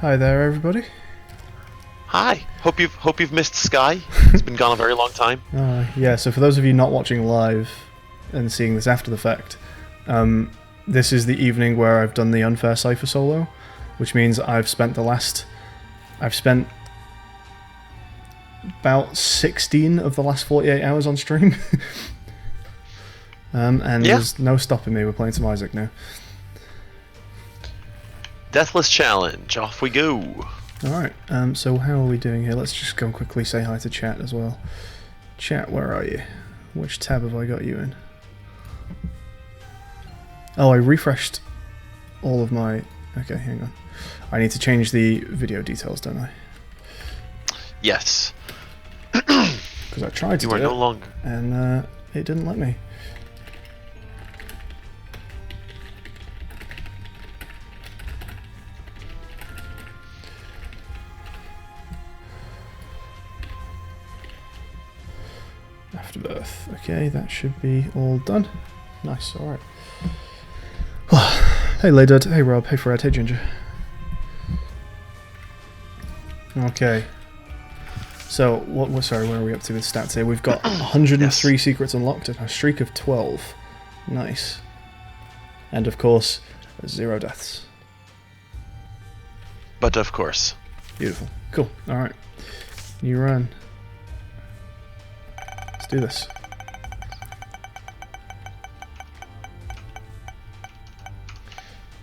Hi there, everybody. Hi. Hope you've missed Sky. It's been gone a very long time. Yeah, so for those of you not watching live and seeing this after the fact, this is the evening where I've done the unfair Cypher solo, which means I've spent about 16 of the last 48 hours on stream. And Yeah. There's no stopping me. We're playing some Isaac now. Deathless challenge. Off we go. Alright, so how are we doing here? Let's just go quickly say hi to chat as well. Chat, where are you? Which tab have I got you in? Oh, I refreshed all of my... Okay, hang on. I need to change the video details, don't I? Yes. Because I tried to You do are it, no longer. and it didn't let me. Afterbirth. Okay, that should be all done. Nice, alright. Hey Laydud, hey Rob, hey Fred, hey Ginger. Okay. So, sorry, where are we up to with stats here? We've got 103 Yes. secrets unlocked and a streak of 12. Nice. And of course, 0 deaths. But of course. Beautiful. Cool. Alright. New run. Let's do this.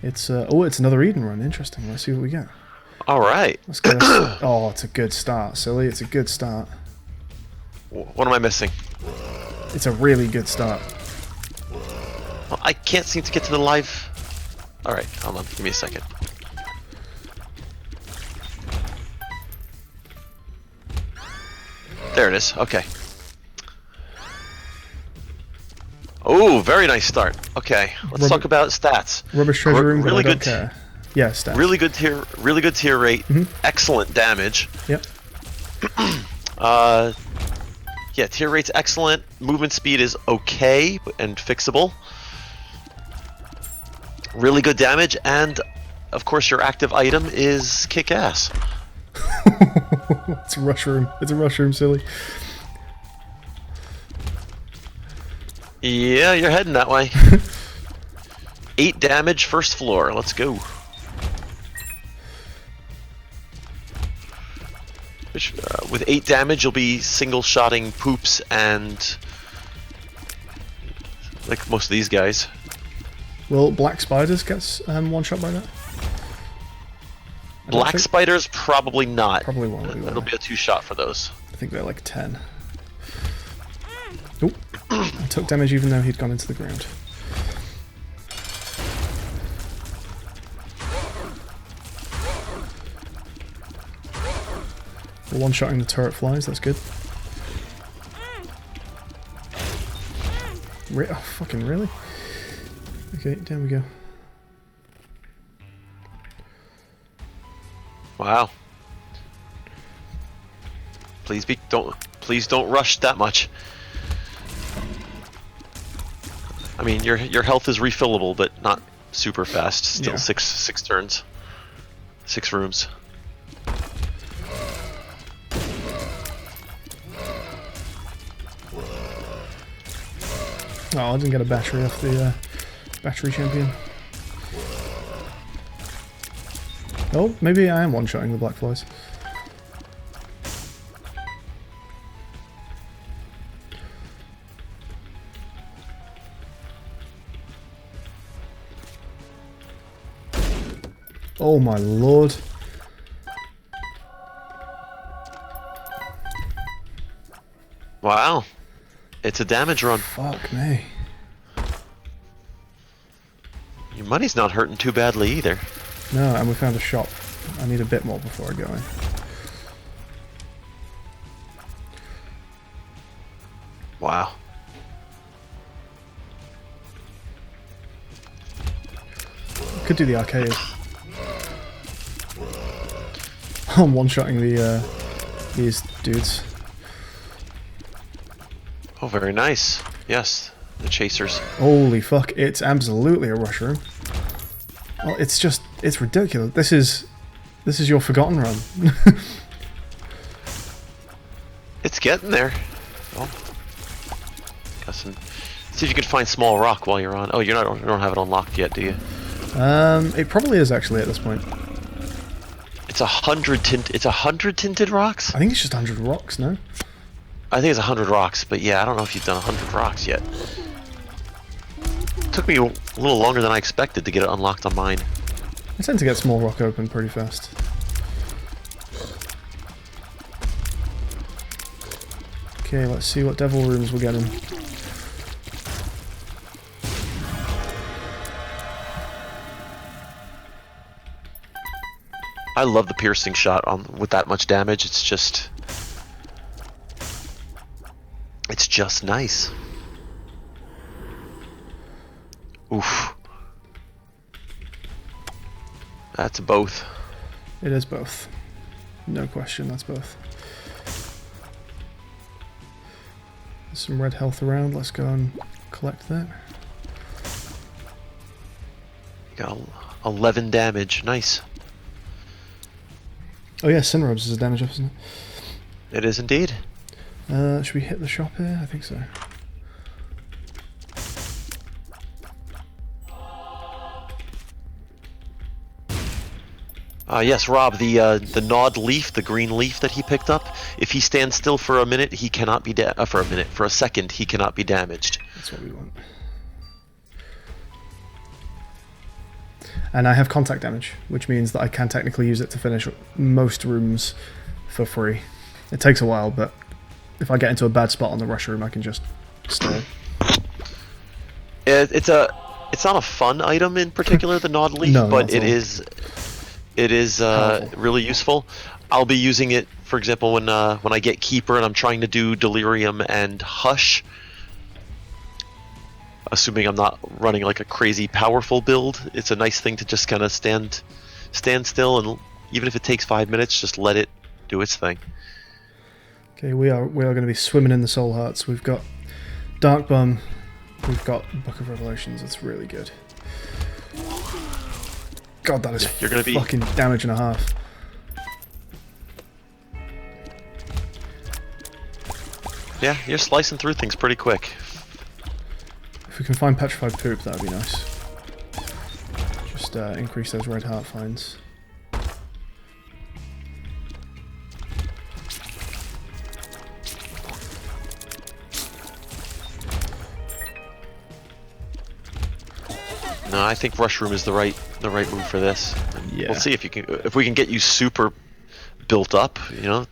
It's it's another Eden run. Interesting. Let's see what we get. All right. Let's get us. Oh, it's a good start, silly. It's a good start. What am I missing? It's a really good start. Well, I can't seem to get to the live. All right. Hold on. Give me a second. There it is. Okay. Oh, very nice start. Okay, let's talk about stats. Rubbish treasure room. Really but I good. don't care. Yeah, stats. Really good tier rate. Excellent damage. Yep. Yeah, tier rate's excellent. Movement speed is okay and fixable. Really good damage, and of course your active item is kick ass. It's a rush room. It's a rush room, silly. Yeah, you're heading that way. 8 damage, first floor. Let's go. Which, with 8 damage, you'll be single-shotting poops and like most of these guys. Will Black Spiders get one shot by that? Black spiders, probably not. Probably won't. It'll be a 2-shot for those. I think they're like 10. Nope. I took damage even though he'd gone into the ground. We're one-shotting the turret flies, that's good. Oh, fucking really? Okay, down we go. Wow. Please don't rush that much. I mean, your health is refillable, but not super fast. Still, yeah. six turns, 6 rooms. Oh, I didn't get a battery off the battery champion. Oh, maybe I am one-shotting the black flies. Oh my lord. Wow. It's a damage run. Fuck me. Your money's not hurting too badly either. No, and we found a shop. I need a bit more before I go in. Wow. Could do the arcade. I'm one-shotting these dudes. Oh, very nice. Yes, the chasers. Holy fuck, it's absolutely a rush room. Well, it's ridiculous. This is This is your forgotten run. It's getting there. Well, got some. See if you can find small rock while you're on. Oh, you don't have it unlocked yet, do you? It probably is actually at this point. It's 100 tint. It's 100 tinted rocks. I think it's just 100 rocks, no? I think it's 100 rocks, but yeah, I don't know if you've done 100 rocks yet. Took me a little longer than I expected to get it unlocked on mine. I tend to get small rock open pretty fast. Okay, let's see what devil rooms we're getting. I love the piercing shot with that much damage. It's just nice. Oof. That's both. It is both. No question, that's both. There's some red health around, let's go and collect that. Got 11 damage, nice. Oh yeah, Sinrobes is a damage up, isn't it? It is indeed. Should we hit the shop here? I think so. Yes, Rob, the gnawed leaf, the green leaf that he picked up, if he stands still for a minute, he cannot be for a second, he cannot be damaged. That's what we want. And I have contact damage, which means that I can technically use it to finish most rooms for free. It takes a while, but if I get into a bad spot on the rush room, I can just stay. It's not a fun item in particular, the gnawed leaf, No, but it is really useful. I'll be using it, for example, when I get Keeper and I'm trying to do Delirium and Hush. Assuming I'm not running like a crazy powerful build, it's a nice thing to just kind of stand still, and even if it takes 5 minutes, just let it do its thing. Okay, we are going to be swimming in the soul hearts. We've got Dark Bum, we've got Book of Revelations. It's really good. God, that is you're gonna be fucking damage and a half. Yeah, you're slicing through things pretty quick. If we can find petrified poop, that would be nice. Just increase those red heart finds. No, I think Rush Room is the right move for this. Yeah. We'll see if we can get you super built up. You know,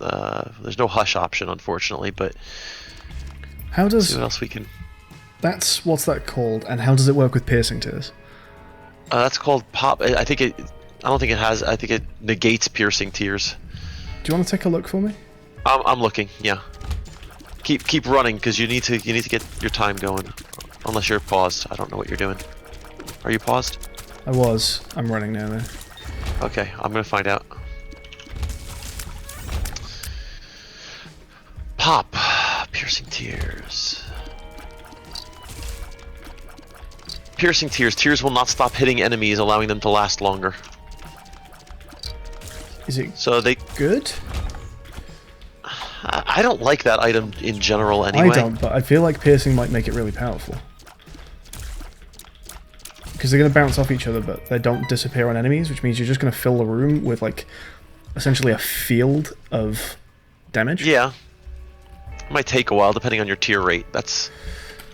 there's no Hush option, unfortunately, but how does see what else we can. What's that called, and how does it work with piercing tears? That's called Pop. I think it. I don't think it has. I think it negates piercing tears. Do you want to take a look for me? I'm looking. Yeah. Keep running because you need to get your time going. Unless you're paused. I don't know what you're doing. Are you paused? I was. I'm running now though. Okay, I'm gonna find out. Pop. Piercing tears. Piercing tears. Tears will not stop hitting enemies, allowing them to last longer. Is it so they good? I don't like that item in general anyway. I don't, but I feel like piercing might make it really powerful. Because they're going to bounce off each other, but they don't disappear on enemies, which means you're just going to fill the room with, like, essentially a field of damage. Yeah. It might take a while, depending on your tier rate. That's...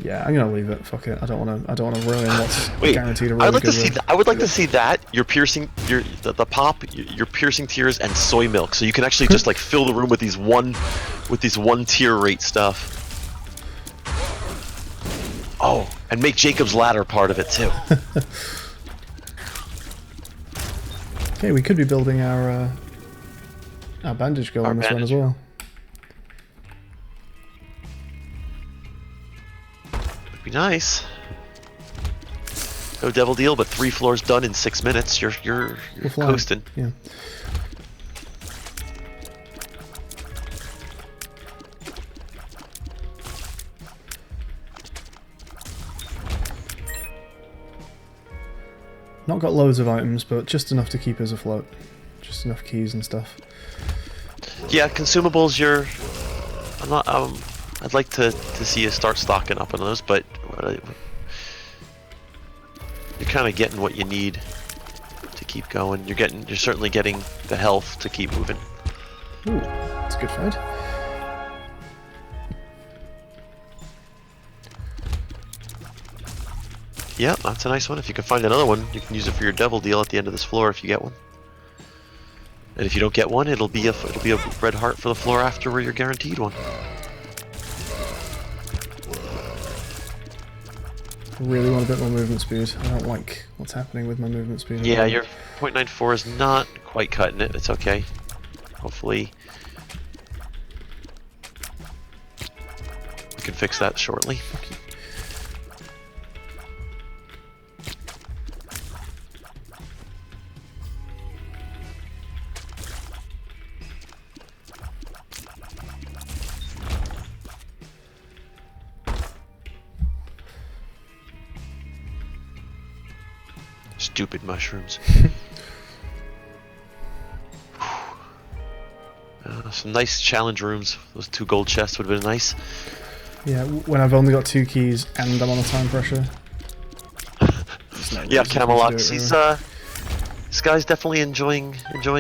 Yeah, I'm gonna leave it. Fuck it. I don't want to ruin what's Wait, guaranteed a really I'd like good to see. I would like to see that you're piercing the pop, your piercing tears, and soy milk, so you can actually just like fill the room with these one tier rate stuff. Oh, and make Jacob's Ladder part of it too. Okay, we could be building our bandage goal on this one as well. Be nice. No devil deal, but 3 floors done in 6 minutes. You're coasting. Yeah. Not got loads of items, but just enough to keep us afloat. There's enough keys and stuff. Yeah, consumables. I'm not. I'd like to see you start stocking up on those, but you're kind of getting what you need to keep going. You're certainly getting the health to keep moving. Ooh, that's a good fight. Yeah, that's a nice one. If you can find another one, you can use it for your devil deal at the end of this floor if you get one. And if you don't get one, it'll be a red heart for the floor after where you're guaranteed one. I really want a bit more movement speed. I don't like what's happening with my movement speed. Yeah, your 0.94 is not quite cutting it. It's okay. Hopefully we can fix that shortly. Stupid mushrooms. Some nice challenge rooms. Those 2 gold chests would have been nice. Yeah, when I've only got 2 keys and I'm on a time pressure. Yeah, Camelot. This guy's definitely enjoying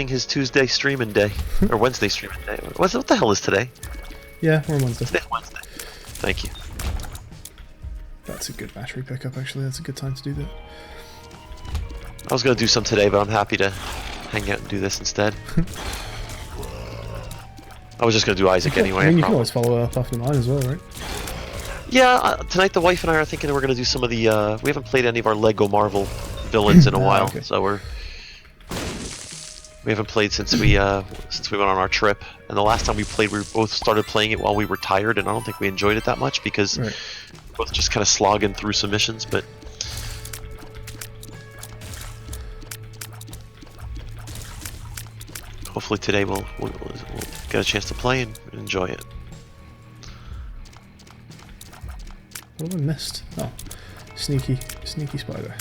his Tuesday streaming day or Wednesday streaming day. What the hell is today? Yeah, we're on Wednesday. Today, Wednesday. Thank you. That's a good battery pickup. Actually, that's a good time to do that. I was gonna do some today, but I'm happy to hang out and do this instead. I was just gonna do Isaac anyway. I mean, you can always follow up after mine as well, right? Yeah, tonight the wife and I are thinking we're gonna do some of the. We haven't played any of our Lego Marvel villains in a while, okay. so we haven't played since we went on our trip. And the last time we played, we both started playing it while we were tired, and I don't think we enjoyed it that much because we both just kind of slogging through some missions, but. Hopefully today we'll get a chance to play and enjoy it. What have I missed? Oh, sneaky spider.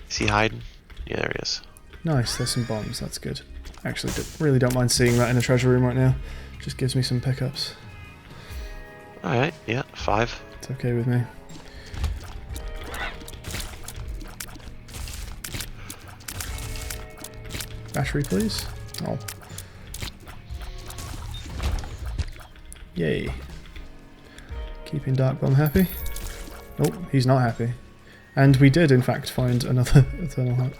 Is he hiding? Yeah, there he is. Nice, there's some bombs, that's good. Actually, really don't mind seeing that in a treasure room right now. Just gives me some pickups. Alright, yeah, 5. It's okay with me. Battery, please. Oh. Yay. Keeping Dark Bomb happy. Oh, he's not happy. And we did, in fact, find another Eternal Heart.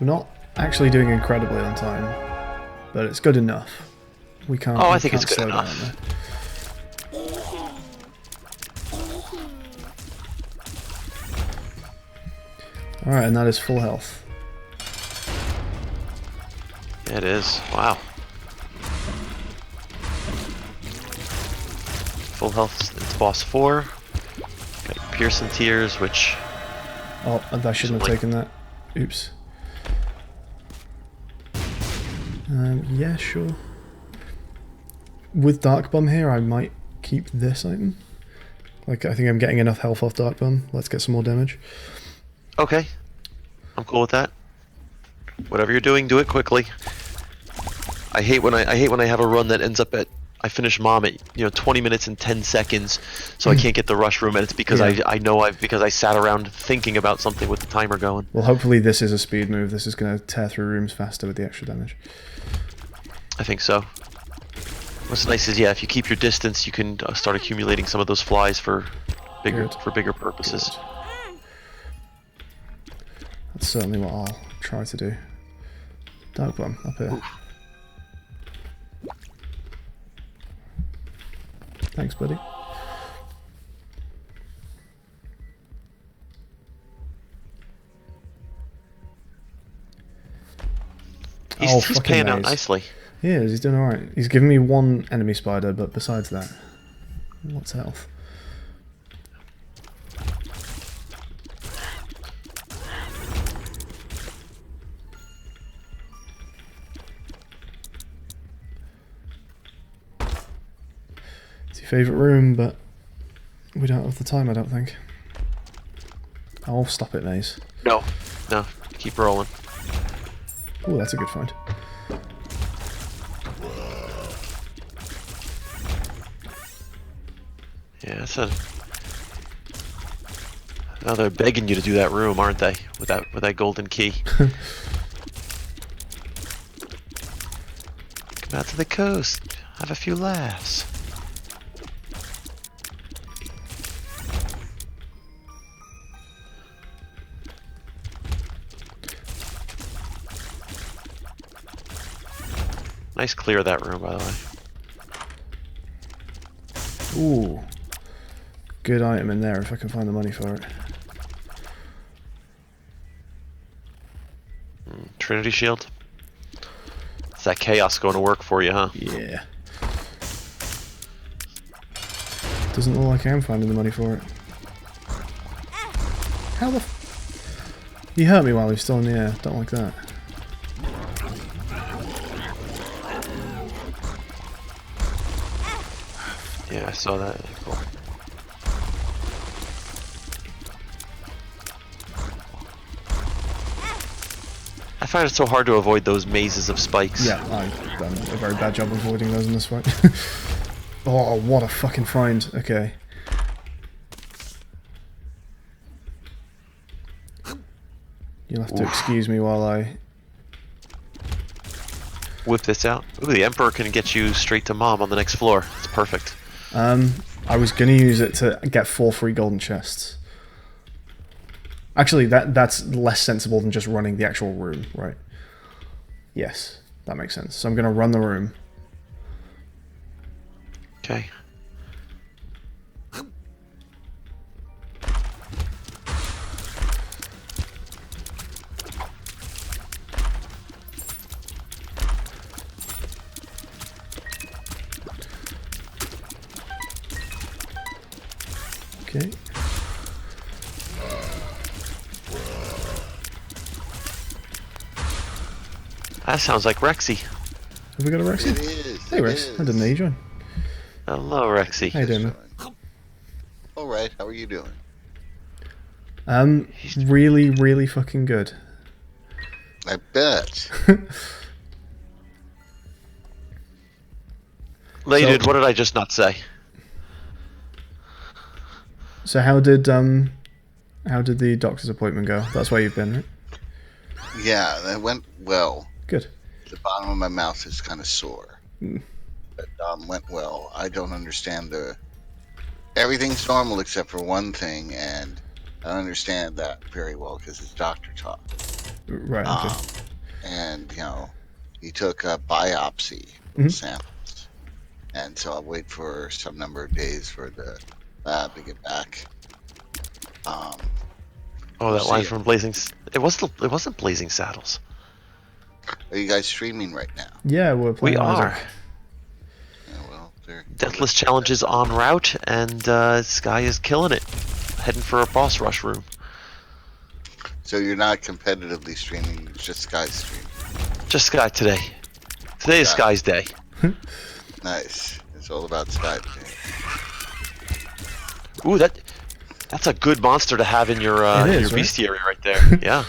We're not actually doing incredibly on time, but it's good enough. We can't. Oh, I think it's good enough. Alright, and that is full health. Yeah, it is. Wow. Full health, it's boss 4. Got Piercing Tears, which... Oh, I shouldn't have taken that. Oops. Yeah, sure. With Dark Bomb here, I might keep this item. Like, I think I'm getting enough health off Dark Bomb. Let's get some more damage. Okay. I'm cool with that. Whatever you're doing, do it quickly. I hate when I have a run that ends up at I finish Mom at 20 minutes and 10 seconds, so I can't get the rush room, and it's because because I sat around thinking about something with the timer going. Well, hopefully this is a speed move. This is going to tear through rooms faster with the extra damage. I think so. What's nice is, yeah, if you keep your distance, you can start accumulating some of those flies for bigger purposes. Good. That's certainly what I'll try to do. Dark Bomb up here. Oof. Thanks, buddy. He's paying out nicely. He is, he's doing alright. He's given me one enemy spider, but besides that, what's health? It's your favourite room, but we don't have the time, I don't think. I'll stop it, Maze. No. No. Keep rolling. Oh, that's a good find. Yeah, that's a... Now they're begging you to do that room, aren't they? With that golden key. Come out to the coast. Have a few laughs. Nice clear of that room, by the way. Ooh. Good item in there if I can find the money for it. Trinity Shield. Is that chaos going to work for you, huh? Yeah. Doesn't look like I am finding the money for it. How the He hurt me while he's still in the air. Don't like that. Yeah, I saw that. Cool. I find it so hard to avoid those mazes of spikes. Yeah, I've done a very bad job avoiding those in this fight. Oh, what a fucking find. Okay. You'll have to excuse me while I... Whip this out. Ooh, the Emperor can get you straight to Mom on the next floor. It's perfect. I was gonna use it to get 4 free golden chests. Actually, that's less sensible than just running the actual room, right? Yes, that makes sense. So I'm gonna run the room. Okay. Okay. That sounds like Rexy. Have we got a Rexy? It is. Hey Rex, I didn't know you joined. Hello, Rexy. How you doing, man? All right. How are you doing? Really, really fucking good. I bet. Lady, what did I just not say? So how did the doctor's appointment go? That's where you've been, right? Yeah, that went well. Good. The bottom of my mouth is kind of sore, Mm. but went well. I don't understand everything's normal except for one thing, and I don't understand that very well because it's doctor talk. Right. Okay. And he took a biopsy samples, and so I'll wait for some number of days for the lab to get back. Oh, we'll that line see. from Blazing... It wasn't Blazing Saddles. Are you guys streaming right now? Yeah, we're playing. We Isaac. are. Yeah, well, Deathless challenge is en route, and Sky is killing it. Heading for a boss rush room. So you're not competitively streaming, it's just Sky stream. Just Sky today. Today is Sky's day. Nice. It's all about Sky today. Ooh, that's a good monster to have in your It is, right? bestiary right there. Yeah.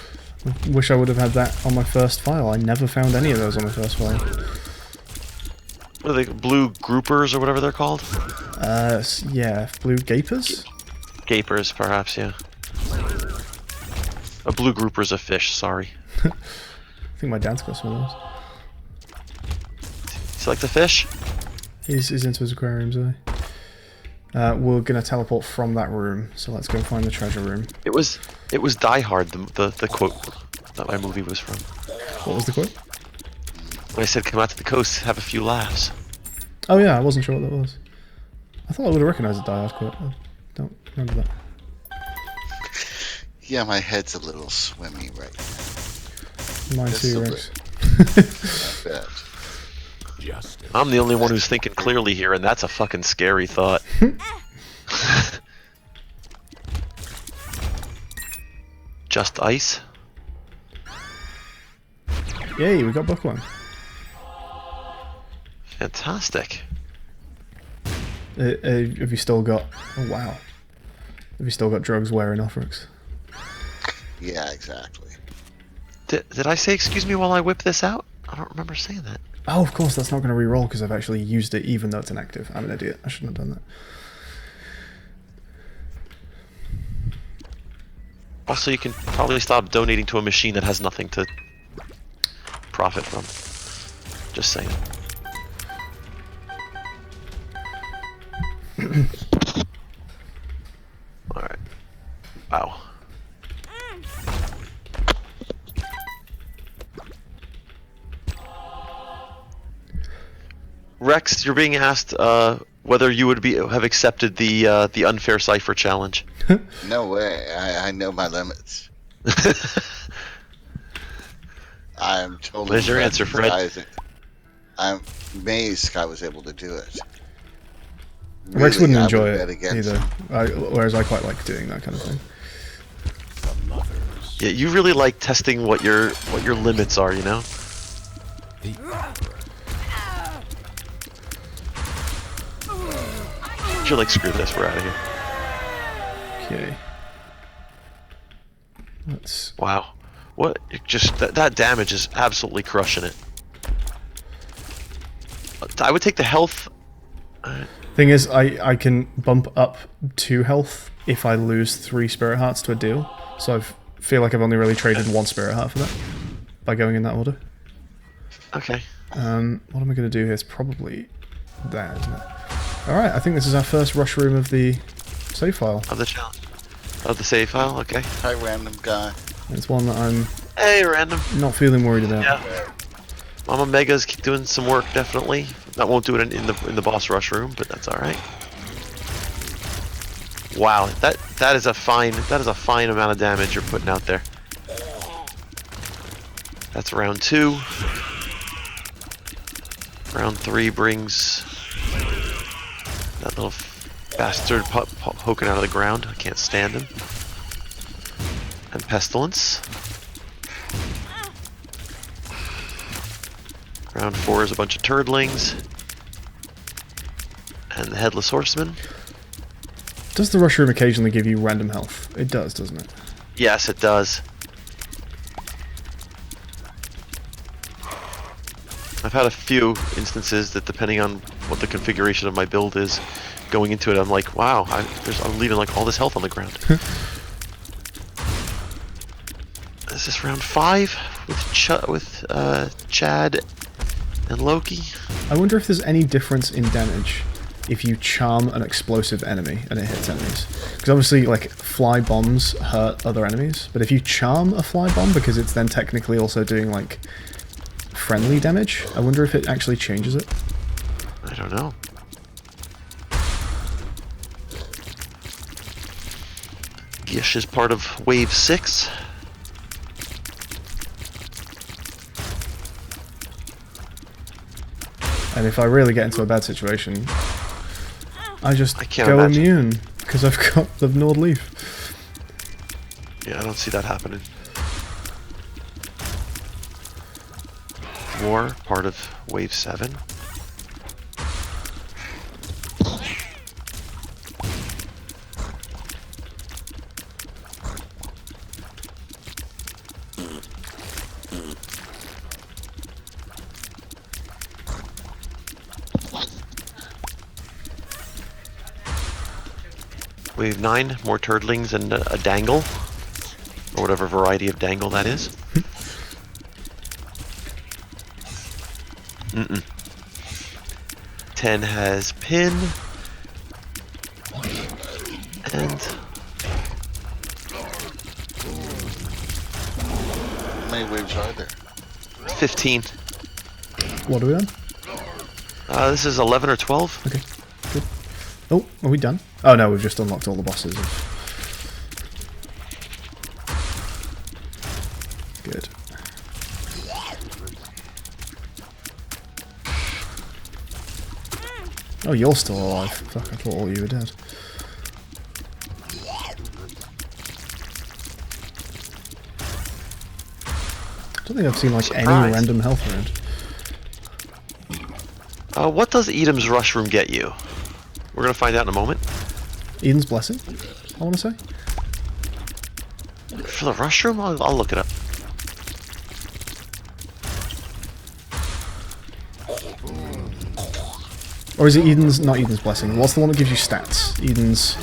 Wish I would have had that on my first file. I never found any of those on my first file. What are they? Blue groupers or whatever they're called? Yeah, blue gapers? Gapers, perhaps, yeah. A blue grouper's a fish, sorry. I think my dad's got some of those. You like the fish? He's into his aquariums, isn't he? We're gonna teleport from that room, so let's go find the treasure room. It was Die Hard, the quote that my movie was from. What was the quote? When I said come out to the coast, have a few laughs. Oh yeah, I wasn't sure what that was. I thought I would have recognised the Die Hard quote. I don't remember that. Yeah, my head's a little swimmy right now. Mine Just too, a Rex. I bet. I'm the only one who's thinking clearly here, and that's a fucking scary thought. Just ice? Yay, we got bookworm. Fantastic. Have you still got... Oh, wow. Have you still got drugs wearing off, Rooks? Yeah, exactly. Did I say excuse me while I whip this out? I don't remember saying that. Oh, of course, that's not going to re-roll because I've actually used it even though it's inactive. I'm an idiot. I shouldn't have done that. Also, you can probably stop donating to a machine that has nothing to profit from. Just saying. Alright. Wow. Rex, you're being asked whether you would have accepted the unfair cipher challenge. No way. I know my limits. I'm totally. What is your answer, Fred? I'm amazed Scott was able to do it. Rex wouldn't I enjoy would it bet against either, whereas I quite like doing that kind of thing. Yeah, you really like testing what your limits are, you know? You're like, screw this, we're out of here. Okay. Let's... Wow. What? Just that damage is absolutely crushing it. I would take the health. Thing is, I can bump up 2 health if I lose 3 spirit hearts to a deal. So I feel like I've only really traded 1 spirit heart for that by going in that order. Okay. What am I going to do here is probably that, isn't it? Alright, I think this is our first rush room of the save file. Of the challenge. Of the save file, okay. Hi, random guy. It's one that I'm Hey, random. not feeling worried about. Yeah. Mama Mega's doing some work, definitely. That won't do it in the boss rush room, but that's all right. Wow, that is a fine amount of damage you're putting out there. That's round 2. Round 3 brings that little bastard poking out of the ground. I can't stand him. And Pestilence. Round 4 is a bunch of turdlings. And the Headless Horseman. Does the rush room occasionally give you random health? It does, doesn't it? Yes, it does. I've had a few instances that, depending on what the configuration of my build is, going into it, I'm like, wow, I'm leaving like all this health on the ground. Is this round 5 with Chad and Loki? I wonder if there's any difference in damage if you charm an explosive enemy and it hits enemies. Because obviously, like, fly bombs hurt other enemies, but if you charm a fly bomb, because it's then technically also doing, like, friendly damage, I wonder if it actually changes it. I don't know. Gish is part of Wave 6. And if I really get into a bad situation, I just go imagine. immune, because I've got the Nord Leaf. Yeah, I don't see that happening. War, part of Wave 7. Wave 9, more turdlings and a dangle. Or whatever variety of dangle that is. Mm-mm. 10 has pin. And... How many waves are there? 15. What are we on? This is 11 or 12. Okay, good. Oh, are we done? Oh no, we've just unlocked all the bosses. Good. Oh, you're still alive. Fuck, I thought all you were dead. I don't think I've seen like any random health around. What does Edam's Rush Room get you? We're gonna find out in a moment. Eden's Blessing, I want to say. For the rush room, I'll look it up. Or is it Eden's? Not Eden's Blessing. What's the one that gives you stats? Eden's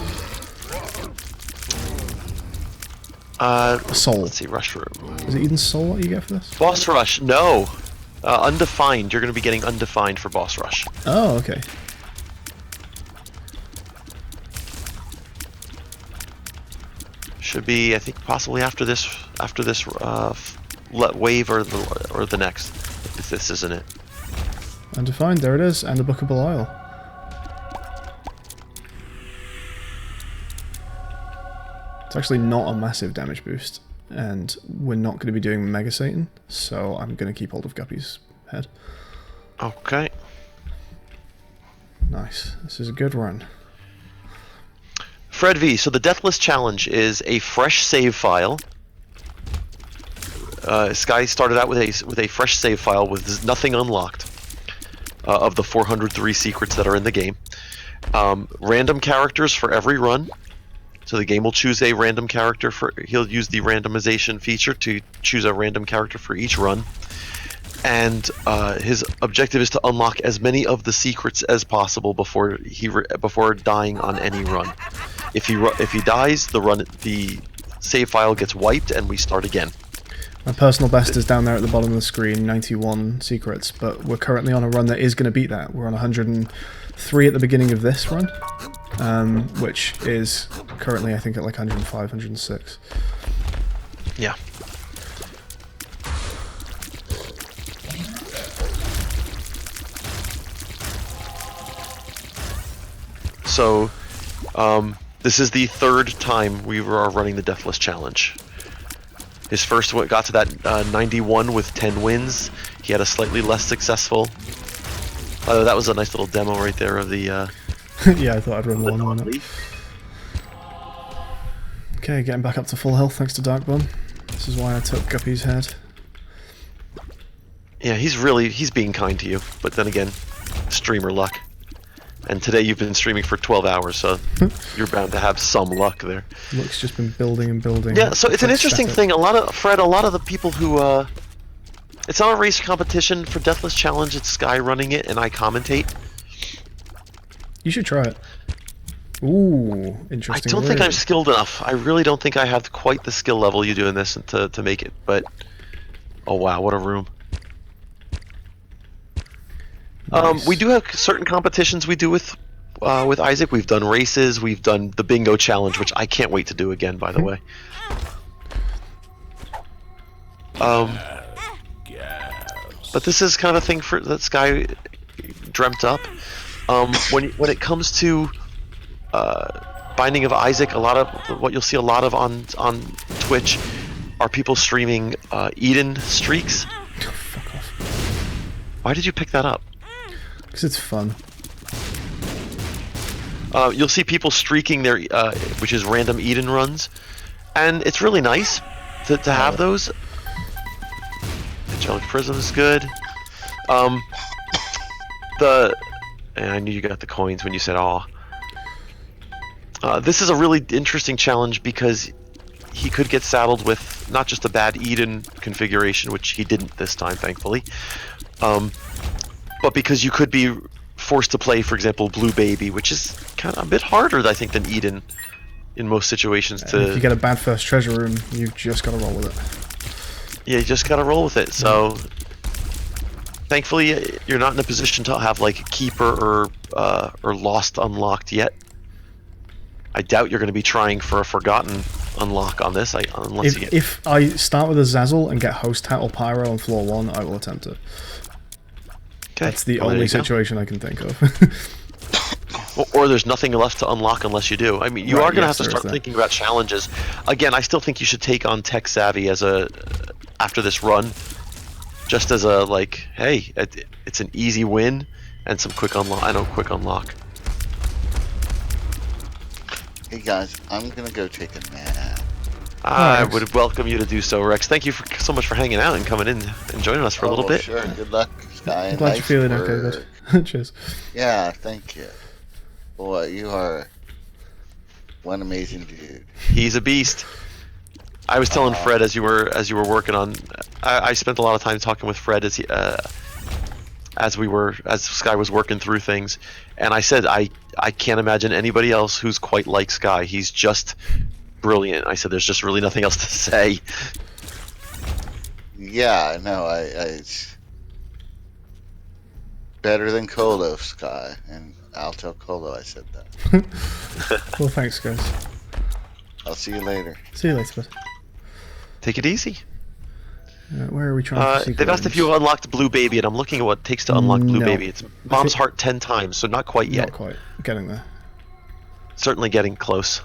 Soul. Let's see, rush room. Is it Eden's Soul what you get for this? Boss rush, no. Undefined. You're going to be getting undefined for boss rush. Oh, okay. Should be, I think, possibly after this wave or the next. If this isn't it. Undefined, there it is, and the Book of Belial. It's actually not a massive damage boost, and we're not going to be doing Mega Satan, so I'm going to keep hold of Guppy's head. Okay. Nice. This is a good run. Fred V, so the Deathless challenge is a fresh save file. Sky started out with a fresh save file with nothing unlocked of the 403 secrets that are in the game. Random characters for every run. So the game will choose a random character he'll use the randomization feature to choose a random character for each run. And his objective is to unlock as many of the secrets as possible before dying on any run. If he dies, the save file gets wiped and we start again. My personal best is down there at the bottom of the screen, 91 secrets, but we're currently on a run that is going to beat that. We're on 103 at the beginning of this run, which is currently, I think, at like 105, 106. Yeah. So, this is the third time we are running the Deathless challenge. His first one got to that 91 with 10 wins. He had a slightly less successful. That was a nice little demo right there of the. Yeah, I thought I'd run one on it. Okay, getting back up to full health thanks to Darkbun. This is why I took Guppy's head. Yeah, he's being kind to you, but then again, streamer luck. And today you've been streaming for 12 hours, so you're bound to have some luck there. Luck's just been building and building. Yeah, so it's an interesting thing. A lot of the people who it's not a race competition for Deathless Challenge. It's Sky running it, and I commentate. You should try it. Ooh, interesting. I don't think I'm skilled enough. I really don't think I have quite the skill level you do in this to make it. But oh wow, what a room! Nice. We do have certain competitions we do with Isaac. We've done races. We've done the bingo challenge, which I can't wait to do again. By the way. But this is kind of a thing that Sky dreamt up. When it comes to Binding of Isaac, a lot of what you'll see a lot of on Twitch are people streaming Eden streaks. Oh, fuck off. Why did you pick that up? Because it's fun. You'll see people streaking their, which is random Eden runs, and it's really nice to have those. Angelic Prism is good. And I knew you got the coins when you said "aw." This is a really interesting challenge because he could get saddled with not just a bad Eden configuration, which he didn't this time, thankfully, but because you could be forced to play, for example, Blue Baby, which is kind of a bit harder, I think, than Eden in most situations. If you get a bad first treasure room, you've just got to roll with it. Yeah, you just got to roll with it. So, thankfully, you're not in a position to have like Keeper or Lost unlocked yet. I doubt you're going to be trying for a Forgotten unlock on this. If I start with a Zazzle and get Host Hat or Pyro on floor 1, I will attempt it. Okay. That's the only situation I can think of. Or there's nothing left to unlock unless you do. I mean, you are going to have to start thinking about challenges. Again, I still think you should take on Tech Savvy after this run, just as a like, hey, it's an easy win and some quick unlock. I know quick unlock. Hey guys, I'm gonna go take a nap. I would welcome you to do so, Rex. Thank you so much for hanging out and coming in and joining us for a little bit. Sure. Good luck, Sky. I'm glad you're feeling okay, bud. Cheers. Yeah, thank you. Boy, you are one amazing dude. He's a beast. I was telling Fred as you were working on. I spent a lot of time talking with Fred as Sky was working through things, and I said I can't imagine anybody else who's quite like Sky. He's just brilliant. I said there's just really nothing else to say. Yeah, no, I better than Colo, Sky, and I'll tell Colo I said that. Well, thanks, guys. I'll see you later. See you later, bud. Take it easy. Where are we trying to They've asked if you unlocked Blue Baby, and I'm looking at what it takes to unlock Blue Baby. It's Mom's Heart 10 times, so not quite yet. Not quite. Getting there. Certainly getting close.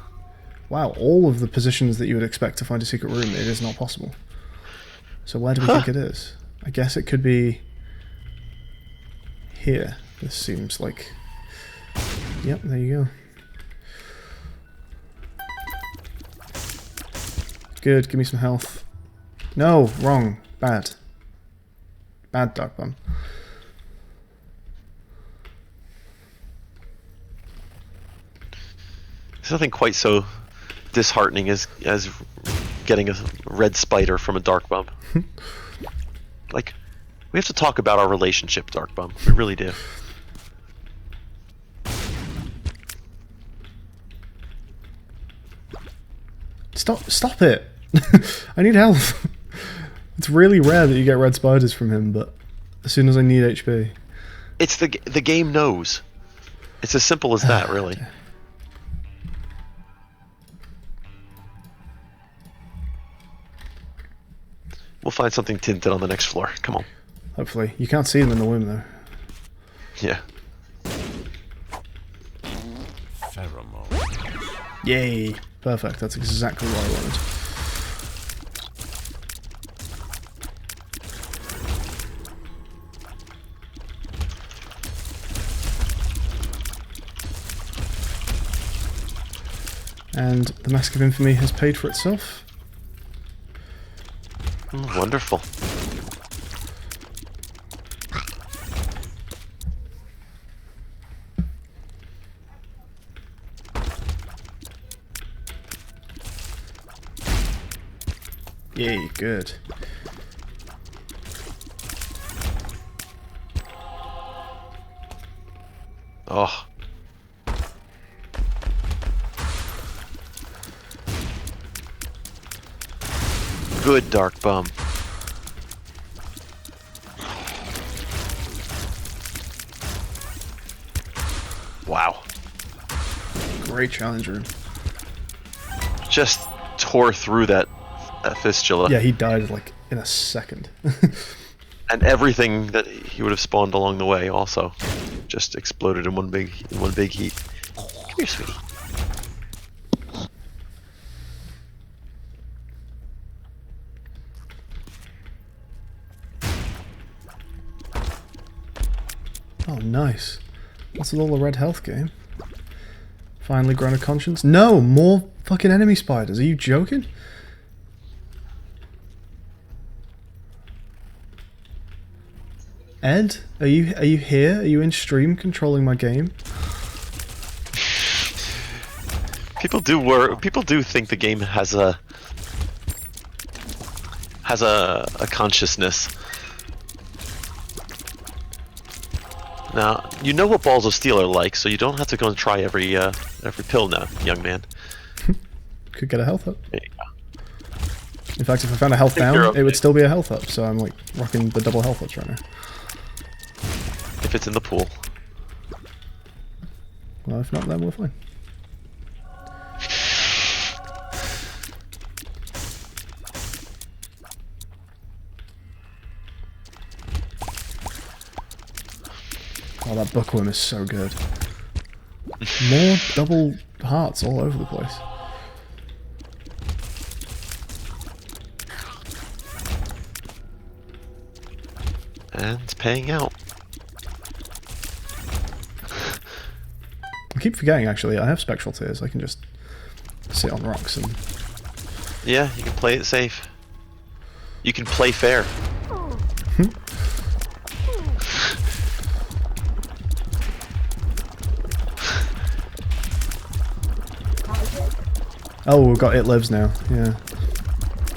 Wow, all of the positions that you would expect to find a secret room, it is not possible. So where do we think it is? I guess it could be here. This seems like... Yep, there you go. Good, give me some health. No, wrong. Bad. Bad Dark Bum. There's nothing quite so disheartening as getting a red spider from a Dark Bum. Like, we have to talk about our relationship, Dark Bum. We really do. Stop it! I need health. It's really rare that you get red spiders from him, but as soon as I need HP. It's the game knows. It's as simple as that, really. We'll find something tinted on the next floor. Come on. Hopefully. You can't see them in the womb, though. Yeah. Pheromone. Yay! Perfect. That's exactly what I wanted. And the Mask of Infamy has paid for itself. Wonderful. Yay, good. Oh. Good Dark Bum. Wow. Great challenge room. Just tore through that fistula. Yeah, he died like in a second. And everything that he would have spawned along the way also just exploded in one big heat. Come here, sweetie. Oh, nice. What's with all the red health game? Finally grown a conscience? No! More fucking enemy spiders. Are you joking? Ed? Are you here? Are you in stream controlling my game? People do think the game has a consciousness. Now, you know what balls of steel are like, so you don't have to go and try every pill now, young man. Could get a health up. There you go. In fact, if I found a health down, okay. it would still be a health up, so I'm like rocking the double health ups right now. If it's in the pool. Well, if not, then we're fine. Oh, that bookworm is so good. More double hearts all over the place. And it's paying out. I keep forgetting, actually, I have spectral tears. I can just sit on rocks and... Yeah, you can play it safe. You can play fair. Oh, we've got It Lives now. Yeah.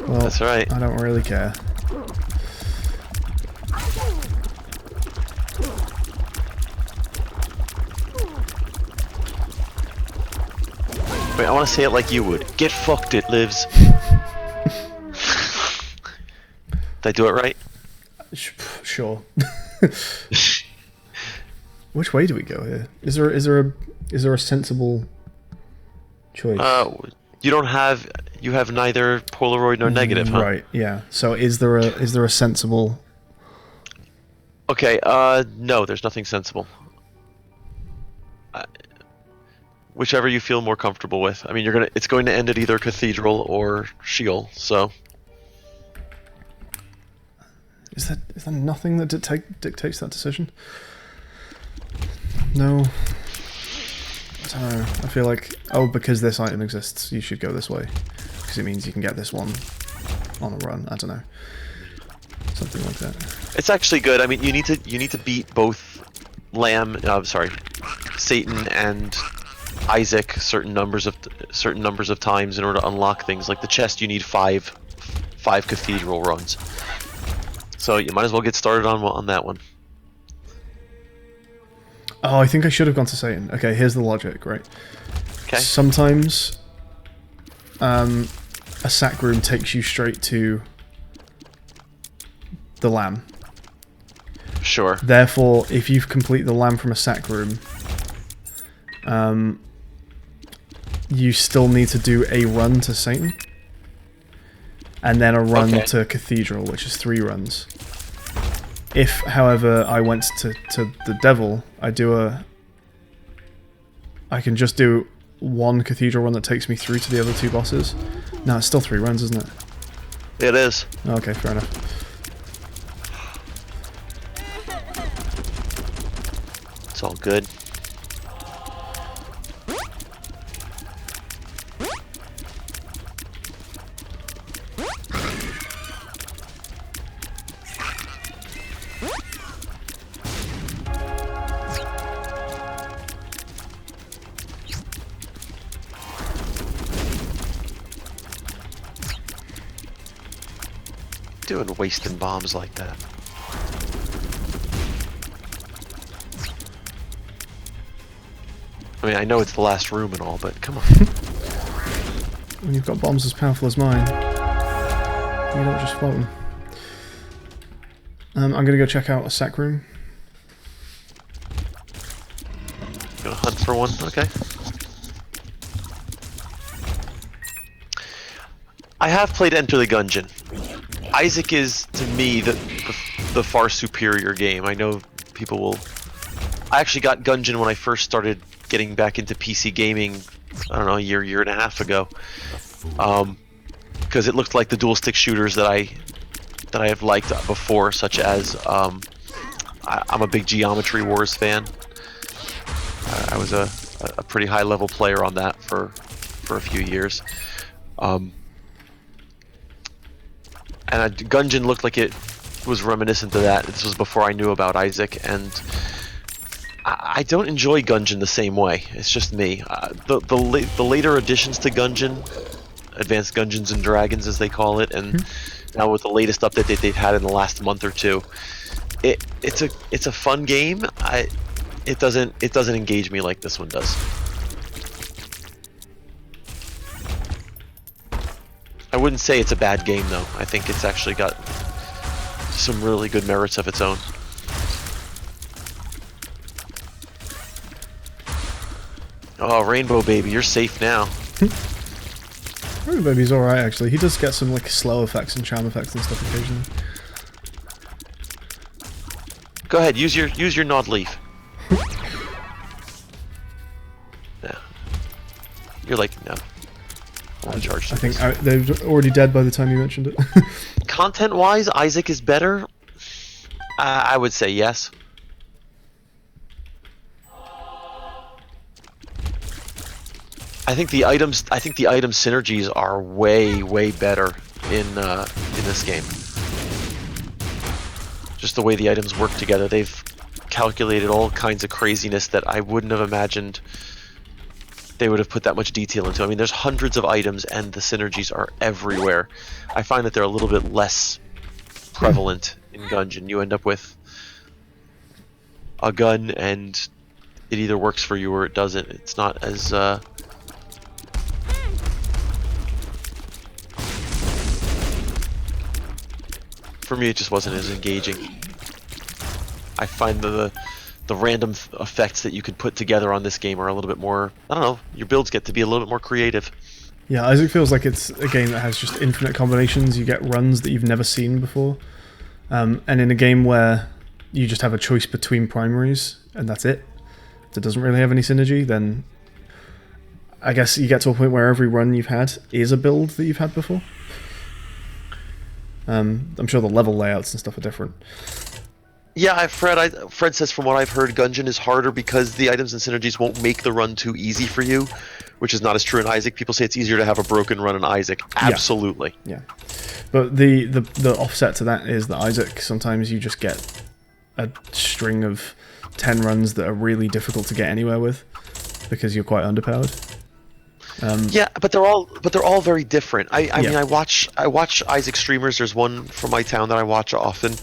Well, That's right. I don't really care. Wait, I want to say it like you would. Get fucked, It Lives. Did I do it right? Sure. Which way do we go here? Is there a sensible choice? You don't have. You have neither Polaroid nor negative, huh? Right. Yeah. So is there a sensible? Okay. No, there's nothing sensible. Whichever you feel more comfortable with. I mean, it's going to end at either Cathedral or Sheol. So. Is there nothing that dictates that decision? No. I don't know. I feel like, oh, because this item exists, you should go this way. Because it means you can get this one on a run. I don't know. Something like that. It's actually good. I mean, you need to beat both Satan and Isaac certain numbers of times in order to unlock things. Like the chest, you need five Cathedral runs. So you might as well get started on that one. Oh, I think I should have gone to Satan. Okay, here's the logic, right? Okay. Sometimes a sack room takes you straight to the lamb. Sure. Therefore, if you complete the lamb from a sack room, you still need to do a run to Satan. And then a run to Cathedral, which is 3 runs. If, however, I went to the Devil, I can just do 1 Cathedral run that takes me through to the other 2 bosses. No, it's still 3 runs, isn't it? It is. Okay, fair enough. It's all good. Doing wasting bombs like that. I mean, I know it's the last room and all, but come on. When you've got bombs as powerful as mine, you don't just float them. I'm gonna go check out a sack room. Gonna hunt for one? Okay. I have played Enter the Gungeon. Isaac is, to me, the far superior game. I know people will... I actually got Gungeon when I first started getting back into PC gaming, I don't know, a year and a half ago. Because it looked like the dual stick shooters that I have liked before, such as... I'm a big Geometry Wars fan. I was a pretty high level player on that for a few years. And Gungeon looked like it was reminiscent of that. This was before I knew about Isaac, and I don't enjoy Gungeon the same way. It's just me. The later additions to Gungeon, Advanced Dungeons and Dragons as they call it, and now with the latest update that they've had in the last month or two, it's a fun game. It doesn't engage me like this one does. I wouldn't say it's a bad game, though. I think it's actually got some really good merits of its own. Oh, Rainbow Baby, you're safe now. Rainbow Baby's alright, actually. He does get some like slow effects and charm effects and stuff occasionally. Go ahead, use your Nod Leaf. Yeah. You're like, no. I think they're already dead by the time you mentioned it. Content-wise, Isaac is better. I would say yes. I think the item synergies are way better in this game. Just the way the items work together, they've calculated all kinds of craziness that I wouldn't have imagined they would have put that much detail into. I mean, there's hundreds of items, and the synergies are everywhere. I find that they're a little bit less prevalent in Gungeon. You end up with a gun, and it either works for you or it doesn't. It's not as for me, it just wasn't as engaging. I find the random effects that you could put together on this game are a little bit more, I don't know, your builds get to be a little bit more creative. Yeah, Isaac feels like it's a game that has just infinite combinations. You get runs that you've never seen before. And in a game where you just have a choice between primaries, and that's it, that doesn't really have any synergy, then I guess you get to a point where every run you've had is a build that you've had before. I'm sure the level layouts and stuff are different. Yeah, Fred says from what I've heard, Gungeon is harder because the items and synergies won't make the run too easy for you, which is not as true in Isaac. People say it's easier to have a broken run in Isaac. Absolutely. Yeah. But the offset to that is that Isaac, sometimes you just get a string of 10 runs that are really difficult to get anywhere with because you're quite underpowered. Yeah, but they're all very different. I Yeah. mean, I watch Isaac streamers. There's one from my town that I watch often,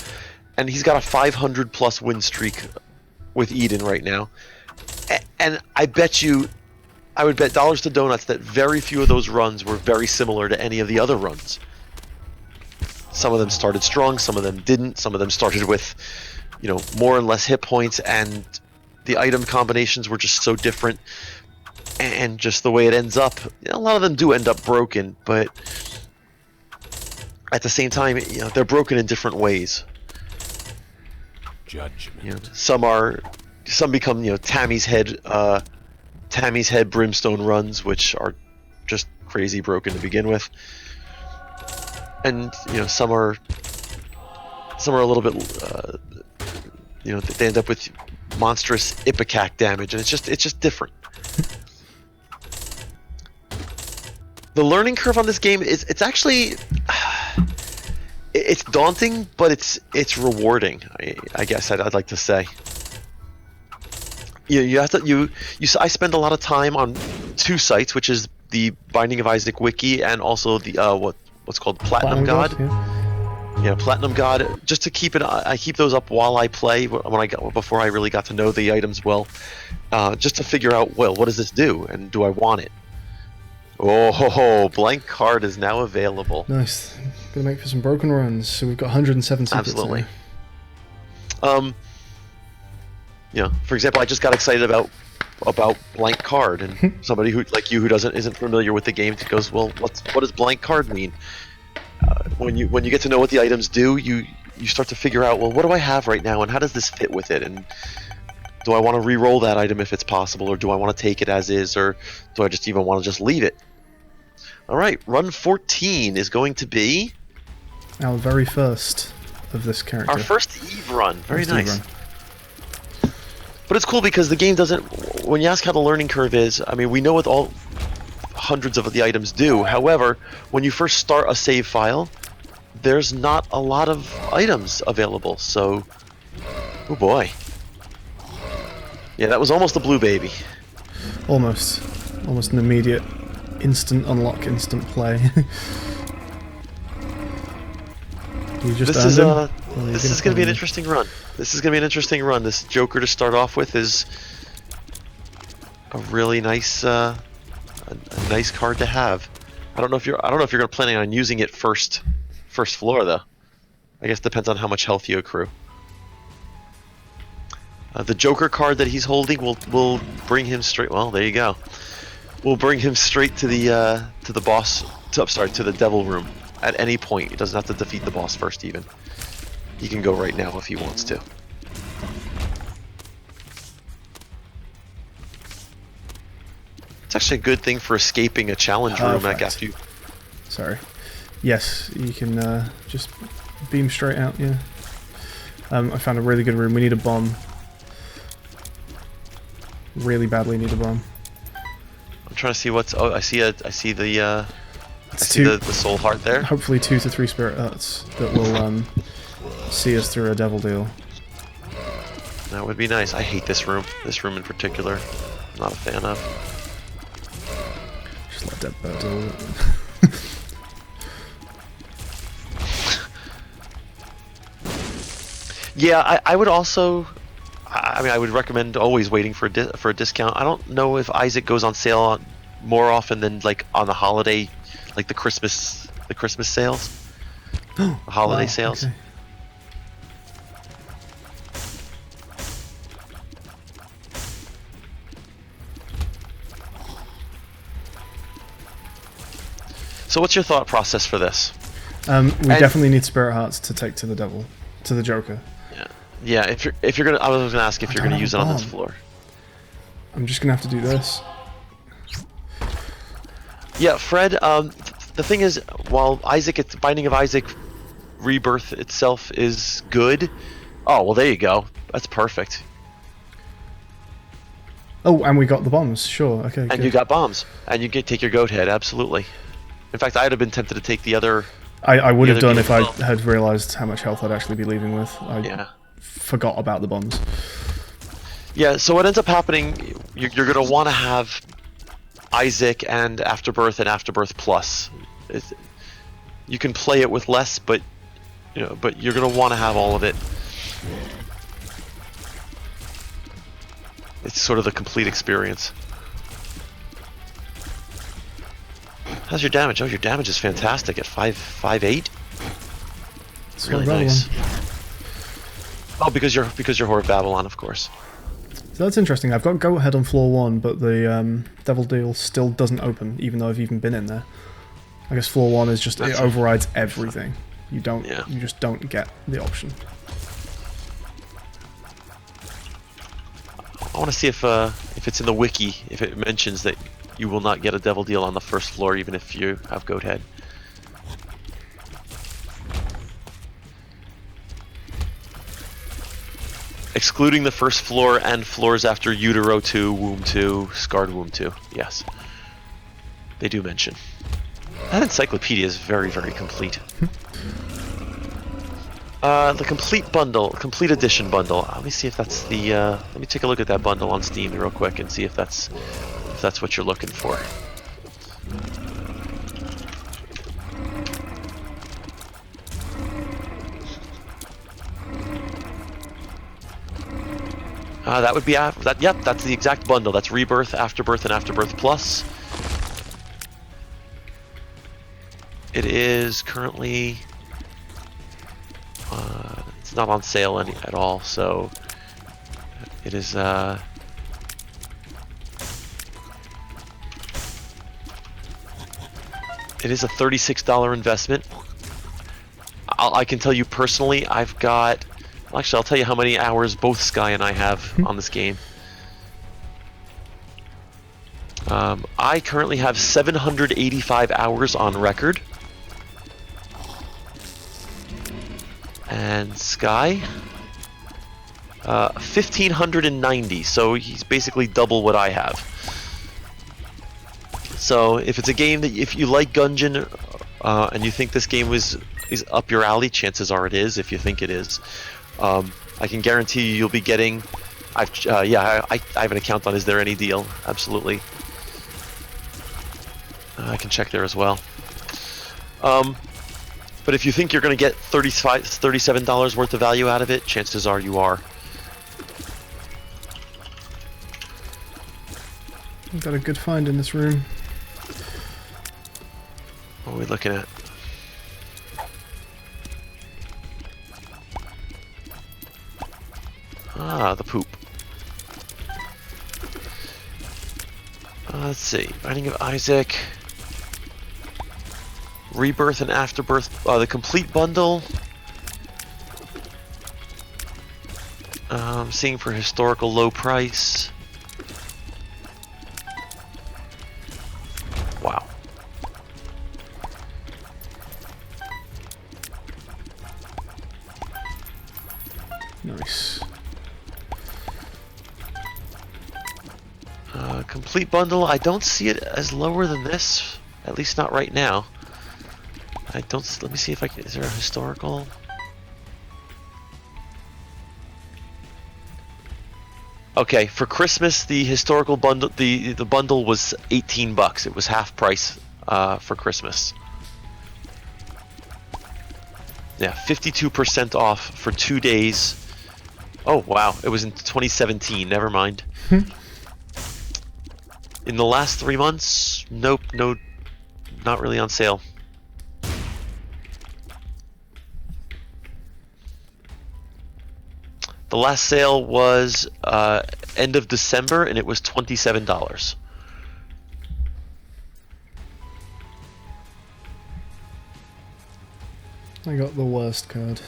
and he's got a 500 plus win streak with Eden right now. And I would bet dollars to donuts that very few of those runs were very similar to any of the other runs. Some of them started strong, some of them didn't. Some of them started with, more and less hit points, and the item combinations were just so different. And just the way it ends up, a lot of them do end up broken, but at the same time, they're broken in different ways. Judgment. Some become Tammy's head brimstone runs, which are just crazy broken to begin with, and some are a little bit they end up with monstrous ipecac damage, and it's just different. The learning curve on this game it's actually it's daunting, but it's rewarding. I guess I'd like to say. You have to I spend a lot of time on two sites, which is the Binding of Isaac wiki and also the what's called Platinum God. Yeah, Platinum God. Just to keep it, I keep those up while I play before I really got to know the items well, just to figure out what does this do and do I want it. Oh, blank card is now available. Nice. Gonna make for some broken runs. So we've got 107 secrets. Absolutely. For example, I just got excited about blank card, and somebody who like you who isn't familiar with the game goes, well, what does blank card mean? When you get to know what the items do, you start to figure out, well, what do I have right now, and how does this fit with it, and do I want to re-roll that item if it's possible, or do I want to take it as is, or do I just even want to just leave it? All right, run 14 is going to be our very first of this character. Our first Eve run. Very First Eve nice. run. But it's cool because the game doesn't. When you ask how the learning curve is, I mean, we know what all hundreds of the items do. However, when you first start a save file, there's not a lot of items available. So, oh boy. Yeah, that was almost a blue baby. Almost an immediate, instant unlock, instant play. This is going to be an interesting run. This Joker to start off with is a really nice, a nice card to have. I don't know if you're planning on using it first floor though. I guess it depends on how much health you accrue. The Joker card that he's holding will bring him straight. Well, there you go. We'll bring him straight to the boss. To the Devil Room at any point. He doesn't have to defeat the boss first. Even he can go right now if he wants to. It's actually a good thing for escaping a challenge room. Like after you. Sorry. Yes, you can just beam straight out. Yeah. I found a really good room. We need a bomb. Really badly need a bomb. I'm trying to see what's. Oh, I see the soul heart there. Hopefully 2 to 3 spirit hearts that will see us through a devil deal. That would be nice. I hate this room. This room in particular. I'm not a fan of. Just let Dead Bird do it. Yeah, I would also. I mean, I would recommend always waiting for a discount. I don't know if Isaac goes on sale more often than like on the holiday, like the Christmas sales, the holiday Wow, sales. okay. So, what's your thought process for this? We definitely need Spirit Hearts to take to the devil, to the Joker. Yeah. If you're gonna, I was gonna ask if you're gonna use it on this floor. I'm just gonna have to do this. Yeah, Fred. The thing is, while Binding of Isaac Rebirth itself is good. Oh well, there you go. That's perfect. Oh, and we got the bombs. Sure. Okay. And good. you got bombs, and you can take your goat head. Absolutely. In fact, I'd have been tempted to take the other. I would have done if I well. had realized how much health I'd actually be leaving with. I forgot about the bombs. Yeah. So what ends up happening? You're gonna want to have Isaac and Afterbirth Plus. You can play it with less, but you're gonna want to have all of it. It's sort of the complete experience. How's your damage? Oh, your damage is fantastic at 5.8. It's really nice. Oh, because you're Horde of Babylon, of course. So that's interesting. I've got Goat Head on floor 1, but the Devil Deal still doesn't open, even though I've even been in there. I guess floor 1 is just it overrides everything. You don't. Yeah. You just don't get the option. I want to see if it's in the wiki, if it mentions that you will not get a Devil Deal on the first floor, even if you have Goat Head. Excluding the first floor and floors after Utero 2, Womb 2, Scarred Womb 2. Yes. They do mention. That encyclopedia is very, very complete. The complete bundle, complete edition bundle. Let me see if that's the. Let me take a look at that bundle on Steam real quick and see if that's what you're looking for. That would be that. Yep, that's the exact bundle. That's Rebirth, Afterbirth, and Afterbirth Plus. It is currently. It's not on sale at all, so it is. It is a $36 investment. I can tell you personally, I've got. Actually, I'll tell you how many hours both Sky and I have on this game. I currently have 785 hours on record. And Sky, 1,590, so he's basically double what I have. So if it's a game that, if you like Gungeon, and you think this game is up your alley, chances are it is, if you think it is. I can guarantee you'll be getting, I have an account on Is There Any Deal? Absolutely. I can check there as well. But if you think you're going to get $37 worth of value out of it, chances are you are. I've got a good find in this room. What are we looking at? Ah, the poop. Let's see. Binding of Isaac. Rebirth and Afterbirth, the complete bundle. Seeing for historical low price. Wow. Nice. Complete bundle, I don't see it as lower than this, at least not right now. Let me see if is there a historical? Okay, for Christmas, the historical bundle, the bundle was $18. It was half price for Christmas. Yeah, 52% off for 2 days. Oh wow, it was in 2017. Never mind. In the last 3 months, nope, no, not really on sale. The last sale was end of December, and it was $27. I got the worst card.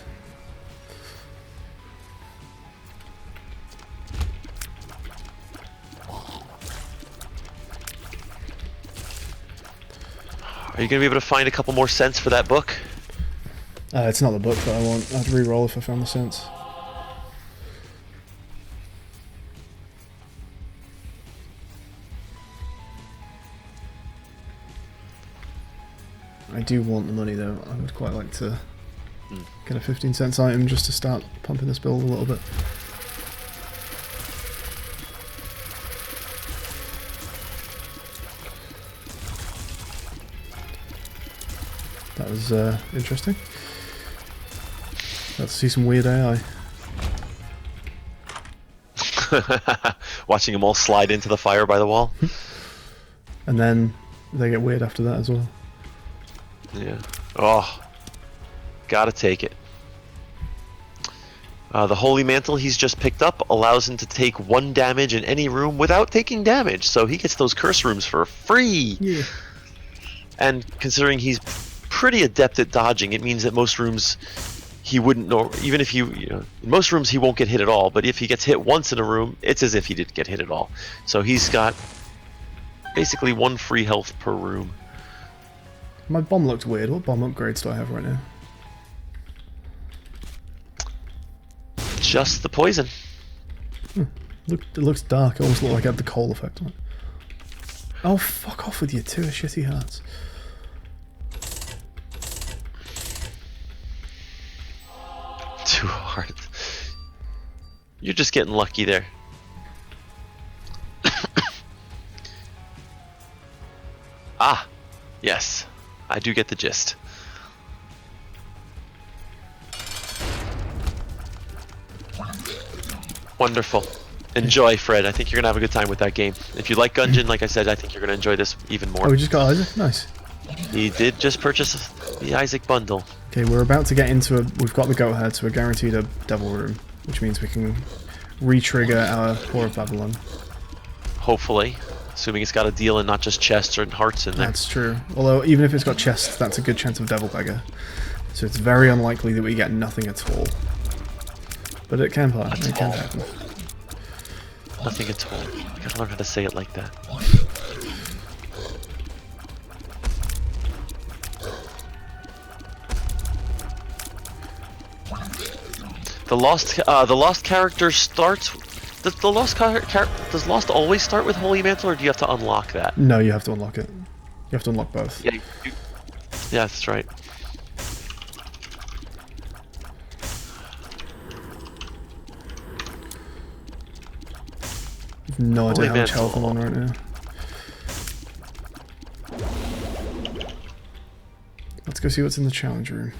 Are you gonna be able to find a couple more cents for that book? It's not the book that I want. I'd re-roll if I found the sense. I do want the money though. I would quite like to get a 15-cent item just to start pumping this build a little bit. That was interesting. Let's see some weird AI. Watching them all slide into the fire by the wall. And then they get weird after that as well. Yeah. Oh, gotta take it. The Holy Mantle he's just picked up allows him to take 1 damage in any room without taking damage, so he gets those curse rooms for free. Yeah. And considering he's pretty adept at dodging, it means that most rooms he wouldn't know. Even if in most rooms he won't get hit at all. But if he gets hit once in a room, it's as if he didn't get hit at all. So he's got basically 1 free health per room. My bomb looked weird. What bomb upgrades do I have right now? Just the poison. It looks dark. It almost looks like I had the coal effect on it. Oh, fuck off with your 2 shitty hearts. Too hard. You're just getting lucky there. Ah, yes. I do get the gist. Wonderful. Enjoy, Fred. I think you're going to have a good time with that game. If you like Gungeon, like I said, I think you're going to enjoy this even more. Oh, we just got Isaac? Nice. He did just purchase the Isaac bundle. Okay, we're about to get into we've got the goat head, so we're guaranteed a devil room, which means we can re-trigger our Whore of Babylon. Hopefully. Assuming it's got a deal and not just chests or hearts in there. That's true. Although, even if it's got chests, that's a good chance of Devil Beggar. So it's very unlikely that we get nothing at all. But it can happen. It can happen. Nothing at all. I gotta learn how to say it like that. The lost character starts. Does Lost always start with Holy Mantle, or do you have to unlock that? No, you have to unlock it. You have to unlock both. Yeah, yeah, that's right. No idea Holy how much Mantle. health I'm on right now. Let's go see what's in the challenge room.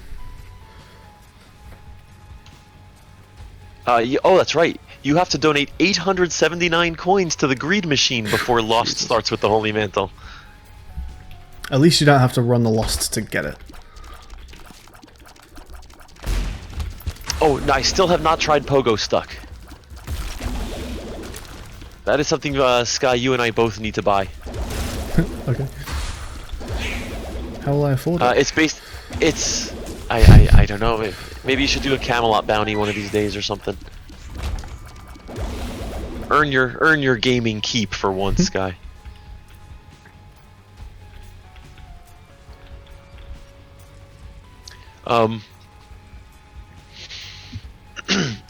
Oh, that's right. You have to donate 879 coins to the greed machine before Lost starts with the Holy Mantle. At least you don't have to run the Lost to get it. Oh, no, I still have not tried Pogo Stuck. That is something, Sky, you and I both need to buy. Okay. How will I afford it? I don't know. Maybe you should do a Camelot bounty one of these days or something. Earn your gaming keep for once, Sky.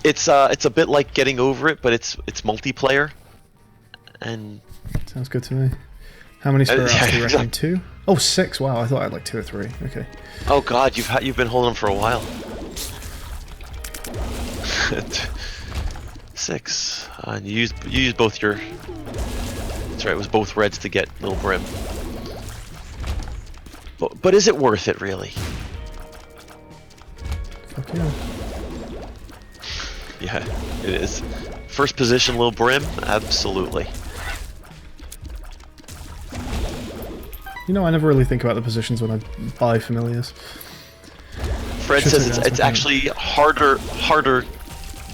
It's a bit like Getting Over It, but it's multiplayer. And Sounds good to me. How many spirit yeah, hearts do you reckon? exactly. 2? Oh, 6. Wow, I thought I had like 2 or 3. Okay. oh god, you've been holding them for a while. 6. And you used both your. That's right. It was both reds to get little Brim. But is it worth it really? Fuck yeah. Yeah, it is. First position, little Brim, absolutely. You know, I never really think about the positions when I buy familiars. Fred Should says take that it's into account. actually harder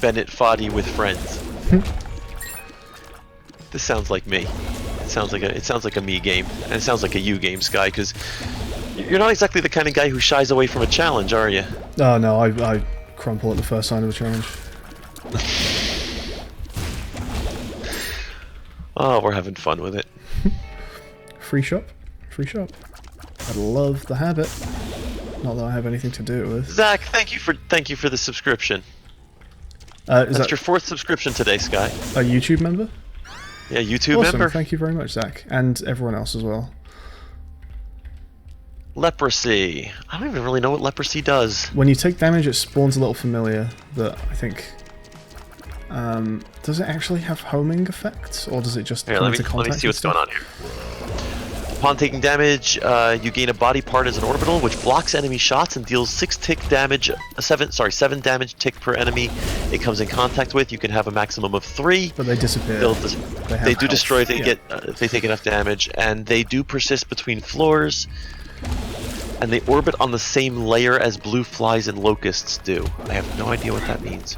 Bennett Foddy with friends. This sounds like me. It sounds like a me game, and it sounds like a you game, Sky, because you're not exactly the kind of guy who shies away from a challenge, are you? Oh no, I crumple at the first sign of a challenge. Oh, we're having fun with it. Free shop? Free shop. I love the habit. Not that I have anything to do with. Zach, thank you for the subscription. Is That's that your 4th subscription today, Sky. a YouTube member? Yeah, YouTube Awesome, member. thank you very much, Zach. And everyone else as well. Leprosy. I don't even really know what leprosy does. When you take damage, it spawns a little familiar that I think... does it actually have homing effects? Or does it just Here, come let me into contact see with what's going on here. Upon taking damage, you gain a body part as an orbital, which blocks enemy shots and deals 7 damage tick per enemy it comes in contact with. You can have a maximum of 3. But they disappear. They do destroy. They get if they take enough damage, and they do persist between floors. And they orbit on the same layer as blue flies and locusts do. I have no idea what that means.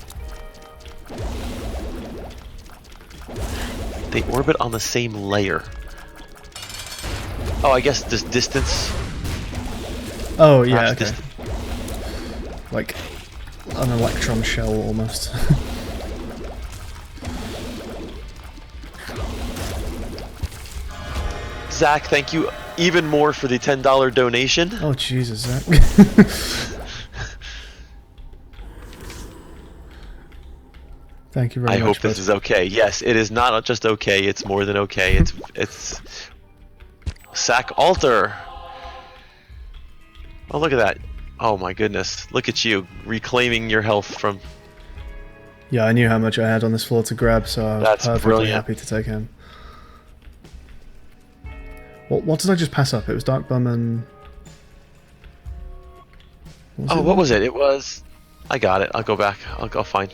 They orbit on the same layer. Oh, I guess this distance. Oh, yeah, Perhaps okay. Like an electron shell, almost. Zach, thank you even more for the $10 donation. Oh, Jesus, Zach. Thank you very I much. hope this is okay. Yes, it is not just okay. It's more than okay. It's Sack Alter. Oh, look at that. Oh my goodness. Look at you reclaiming your health from... Yeah, I knew how much I had on this floor to grab, so I was That's perfectly brilliant. happy to take him. What did I just pass up? It was Dark Bum and... What was it? It was... I got it. I'll go back. I'll find...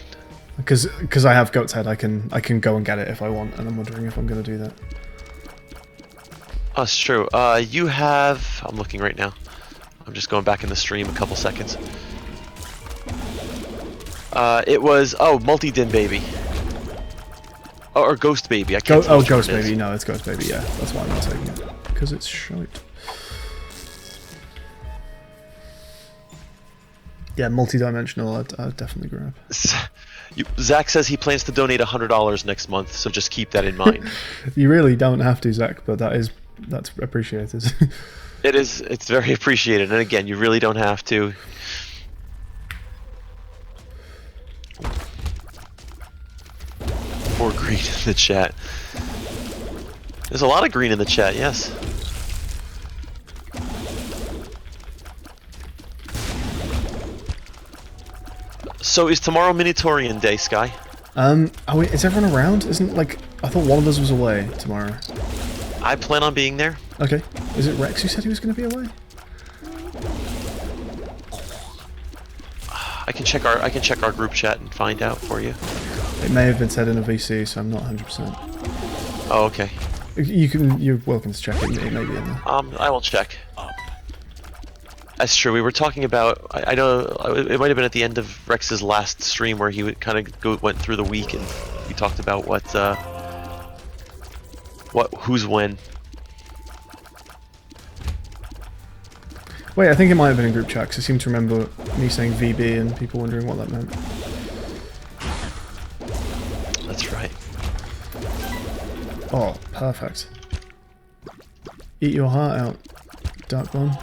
Because I have Goat's Head, I can go and get it if I want, and I'm wondering if I'm going to do that. Oh, it's true. You have... I'm looking right now. I'm just going back in the stream a couple seconds. It was... Oh, Multi-Din Baby. Oh, or Ghost Baby. I can't tell which Ghost one it is. Baby. No, it's Ghost Baby, yeah. That's why I'm not taking it. Because it's shite. Yeah, multi-dimensional, I'd definitely grab. Zach says he plans to donate $100 next month, so just keep that in mind. You really don't have to, Zach, but that's appreciated. It's very appreciated, and again, you really don't have to. More green in the chat. There's a lot of green in the chat, yes. So is tomorrow Minitorian Day, Sky? Oh wait, is everyone around? Isn't, like, I thought one of us was away tomorrow. I plan on being there. Okay. Is it Rex who said he was going to be away? I can check our group chat and find out for you. It may have been said in a VC, so I'm not 100%. Oh, okay. You're welcome to check it. It may be in there. I will check. That's true. We were talking about. I know it might have been at the end of Rex's last stream where he would kind of went through the week and we talked about who's when. Wait, I think it might have been in group chat, because I seem to remember me saying VB and people wondering what that meant. That's right. Oh, perfect. Eat your heart out, Dark Bum.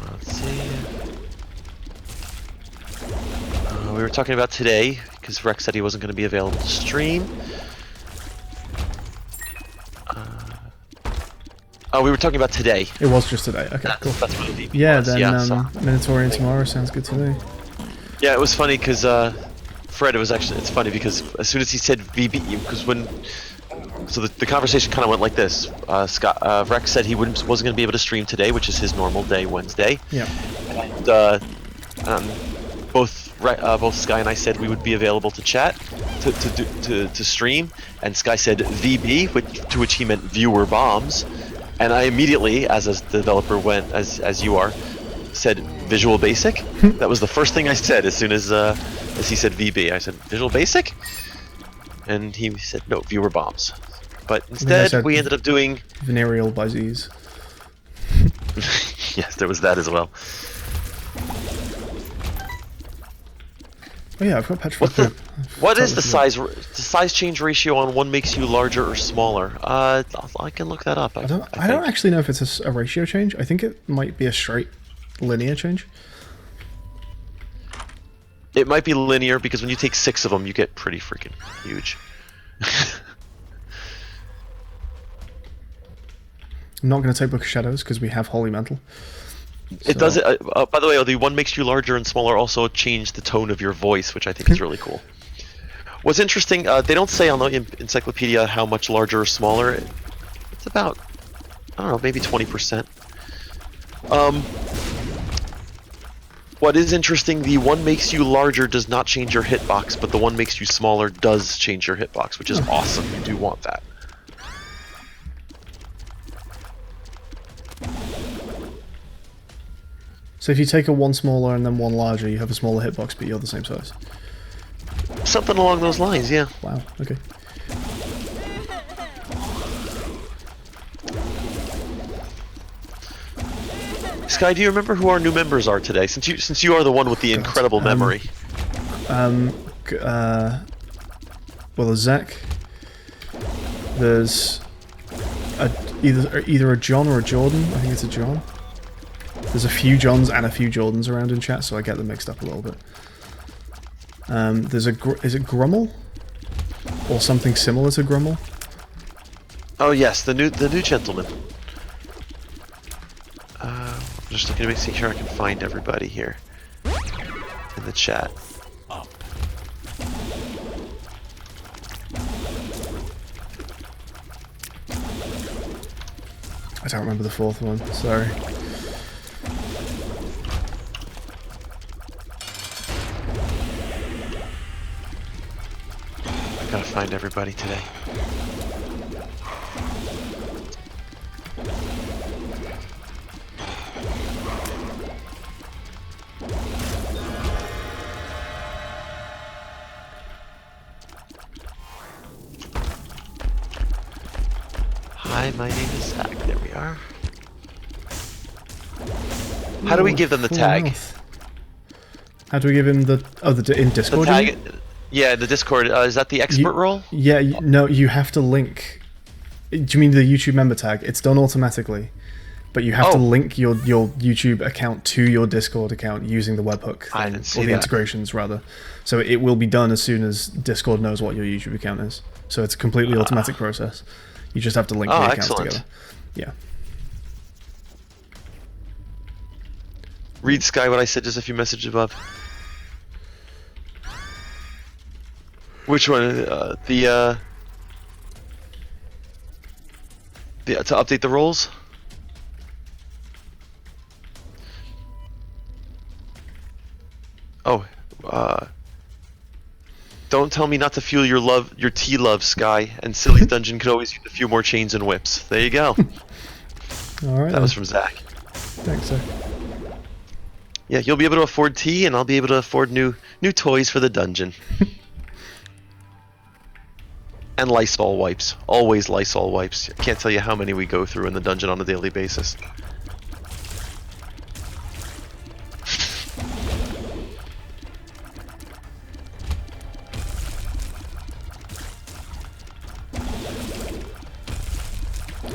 Let's see. We were talking about today because Rex said he wasn't going to be available to stream. Oh, we were talking about today. It was just today. Okay, cool. That's what the VB Yeah, was. then Yeah, so. Minotaurian tomorrow sounds good to me. Yeah, it was funny because Fred. It's funny because as soon as he said VB, because so the conversation kind of went like this. Rex said he wasn't going to be able to stream today, which is his normal day, Wednesday. Yeah. And both Sky and I said we would be available to chat, to stream, and Sky said VB, to which he meant viewer bombs, and I immediately, as a developer, went as you are, said Visual Basic. That was the first thing I said as soon as he said VB. I said Visual Basic, and he said no, viewer bombs. But instead, we ended up doing Venereal disease. Yes, there was that as well. Oh yeah, I've got petrified. What is the size change ratio on one makes you larger or smaller? I can look that up. I don't actually know if it's a ratio change. I think it might be a straight linear change. It might be linear because when you take 6 of them, you get pretty freaking huge. I'm not going to take Book of Shadows because we have Holy Mantle. It does it. By the way, the one makes you larger and smaller also change the tone of your voice, which I think is really cool. What's interesting, they don't say on the encyclopedia how much larger or smaller. It's about, I don't know, maybe 20%. What is interesting, the one makes you larger does not change your hitbox, but the one makes you smaller does change your hitbox, which is awesome. You do want that. So if you take a one smaller and then one larger, you have a smaller hitbox, but you're the same size. Something along those lines, yeah. Wow. Okay. Sky, do you remember who our new members are today? Since you are the one with the incredible memory. Well, there's Zach. There's either a John or a Jordan. I think it's a John. There's a few Johns and a few Jordans around in chat, so I get them mixed up a little bit. There's is it Grummel? Or something similar to Grummel? Oh yes, the new gentleman. I'm just looking to make sure I can find everybody here in the chat. I don't remember the fourth one, sorry. I gotta find everybody today. Hi, my name is Zach. There we are. How do we give them the tag? How do we give him the in Discord? The tag, yeah, the Discord. Is that the expert role? Yeah, no, you have to link. Do you mean the YouTube member tag? It's done automatically, but you have to link your YouTube account to your Discord account using the webhook thing, I didn't see or the that. integrations rather. So it will be done as soon as Discord knows what your YouTube account is. So it's a completely automatic process. You just have to link the accounts together. Yeah. Read Sky what I said just a few messages above. Which one? To update the roles? Oh, don't tell me not to fuel your tea love, Sky. And Silly's dungeon could always use a few more chains and whips. There you go. All right. That was from Zach. Thanks, Zach. Yeah, you'll be able to afford tea, and I'll be able to afford new toys for the dungeon. And Lysol wipes. Always Lysol wipes. I can't tell you how many we go through in the dungeon on a daily basis.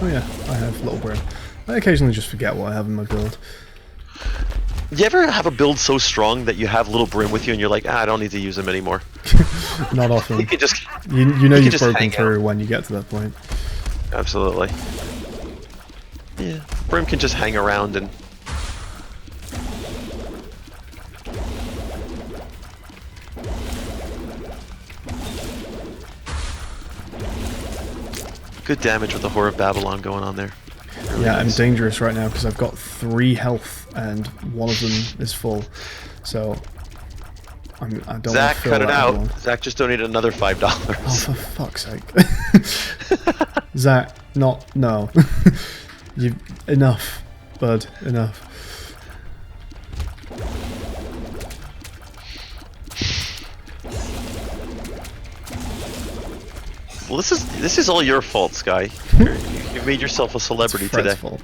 Oh yeah, I have Little Brim. I occasionally just forget what I have in my build. You ever have a build so strong that you have Little Brim with you and you're like, I don't need to use him anymore? Not often. You can just... You know you've just broken hang through out. when you get to that point. Absolutely. Yeah, Brim can just hang around and... Good damage with the Whore of Babylon going on there. Really Yeah, nice. I'm dangerous right now because I've got 3 health and one of them is full. So I don't want to Zach, fill cut it that out. one. Zach just donated another $5. Oh, for fuck's sake. Zach, no. You enough, bud, enough. Well, this is all your fault, Sky. You made yourself a celebrity It's Fred's today. fault.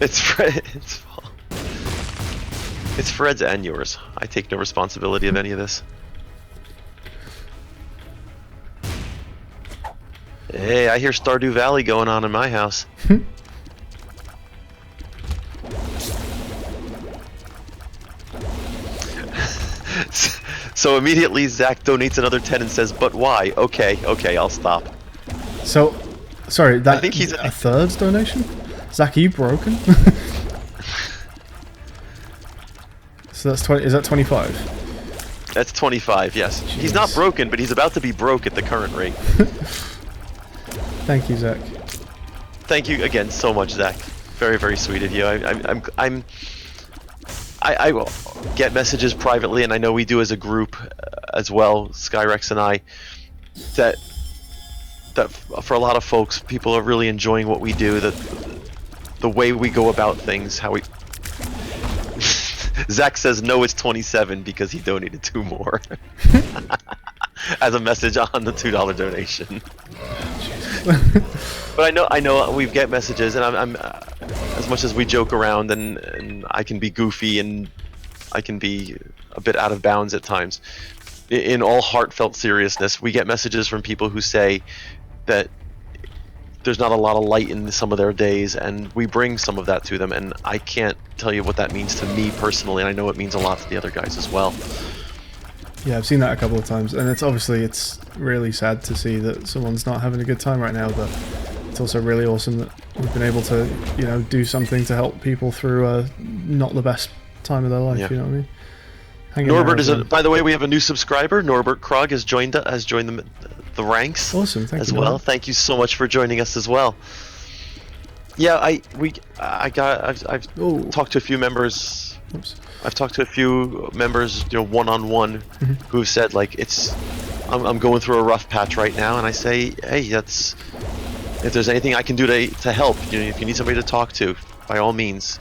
It's Fred's fault. It's Fred's and yours. I take no responsibility of any of this. Hey, I hear Stardew Valley going on in my house. So immediately Zach donates another 10 and says, "But why?" Okay, I'll stop. So, sorry, that I think he's a third donation? Zach, are you broken? So that's 20. Is that 25? That's 25, yes. He's not Jeez. broken, but he's about to be broke at the current rate. Thank you, Zach. Thank you again so much, Zach. Very, very sweet of you. I will get messages privately, and I know we do as a group as well, Skyrex and I, that for a lot of folks, people are really enjoying what we do, the way we go about things, how we... Zach says no, it's 27 because he donated 2 more. As a message on the $2 donation. But I know we get messages, and I'm as much as we joke around, and I can be goofy and I can be a bit out of bounds at times. In all heartfelt seriousness, we get messages from people who say that there's not a lot of light in some of their days, and we bring some of that to them, and I can't tell you what that means to me personally, and I know it means a lot to the other guys as well. Yeah, I've seen that a couple of times, and it's really sad to see that someone's not having a good time right now, but it's also really awesome that we've been able to, do something to help people through not the best time of their life, Yeah. you know what I mean? Hang in there, Norbert everyone. by the way, we have a new subscriber. Norbert Krog has joined the ranks. Awesome, thank as you, well. Norbert. Thank you so much for joining us as well. Yeah, I've Oh. talked to a few members. Oops. I've talked to a few members, one-on-one, who have said like I'm going through a rough patch right now, and I say, hey, if there's anything I can do to help, if you need somebody to talk to, by all means,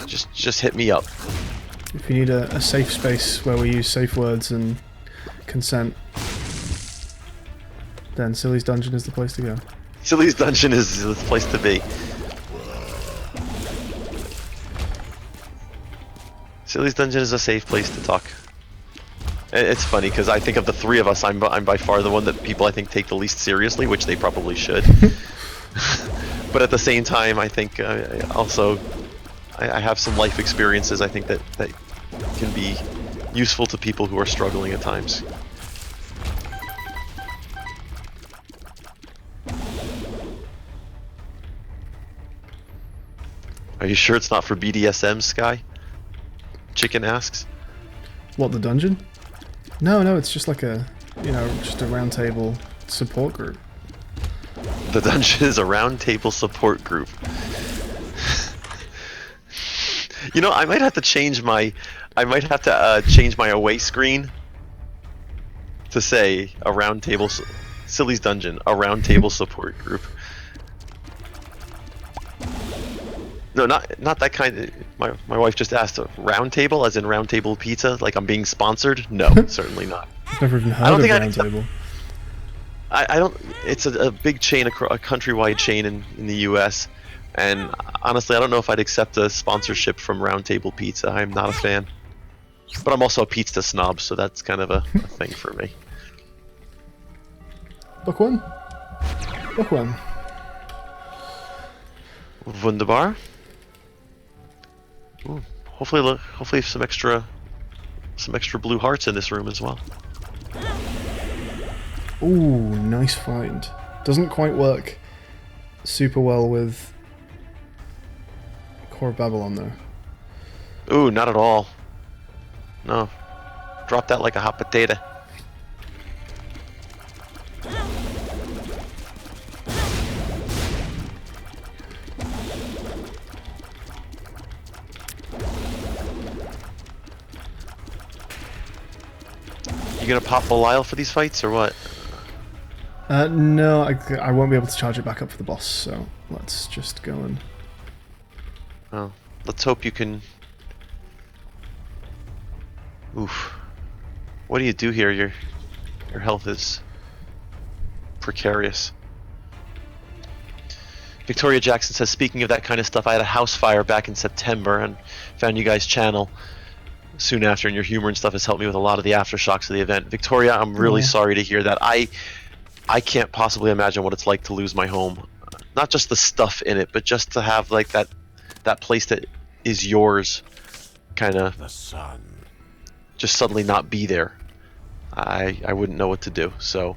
just hit me up. If you need a safe space where we use safe words and consent, then Silly's Dungeon is the place to go. Silly's Dungeon is the place to be. Silly's Dungeon is a safe place to talk. It's funny because I think of the 3 of us, I'm by far the one that people I think take the least seriously, which they probably should. But at the same time, I think I have some life experiences I think that can be useful to people who are struggling at times. Are you sure it's not for BDSM, Sky? Chicken asks. What, the dungeon? No, it's just like just a round table support group. The dungeon is a round table support group. I might have to change my away screen to say a round table, Silly's Dungeon, a round table support group. No, not that kind of. My wife just asked, a round table, as in round table pizza, like I'm being sponsored? No, certainly not. I've never even I heard don't of think round table. I don't. It's a big chain, a countrywide chain in the U.S. And honestly, I don't know if I'd accept a sponsorship from Round Table Pizza. I'm not a fan, but I'm also a pizza snob, so that's kind of a thing for me. Book one. Wunderbar. Ooh, hopefully some extra blue hearts in this room as well. Ooh, nice find. Doesn't quite work super well with Core of Babylon, though. Ooh, not at all. No. Drop that like a hot potato. You gonna pop Belial for these fights, or what? No, I won't be able to charge it back up for the boss, so let's just go and... Oh, let's hope you can... Oof. What do you do here? Your health is precarious. Victoria Jackson says, speaking of that kind of stuff, I had a house fire back in September and found you guys' channel soon after, and your humor and stuff has helped me with a lot of the aftershocks of the event. Victoria, I'm really sorry to hear that. I can't possibly imagine what it's like to lose my home. Not just the stuff in it, but just to have like that place that is yours kind of just suddenly not be there. I wouldn't know what to do. So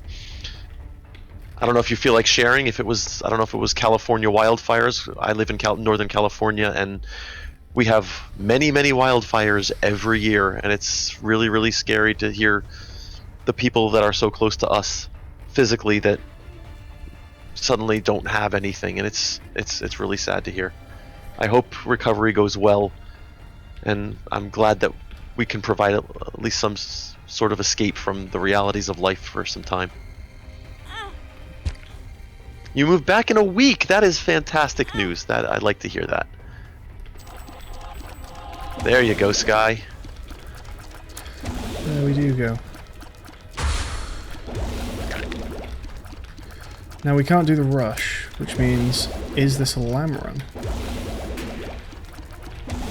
I don't know if you feel like sharing. I don't know if it was California wildfires. I live in Northern California, and we have many wildfires every year, and it's really, really scary to hear the people that are so close to us physically that suddenly don't have anything, and it's really sad to hear. I hope recovery goes well, and I'm glad that we can provide at least some sort of escape from the realities of life for some time. You moved back in a week. That is fantastic news. I'd like to hear that. There you go, Sky. There we do go. Now we can't do the rush, which means, is this a lamb run?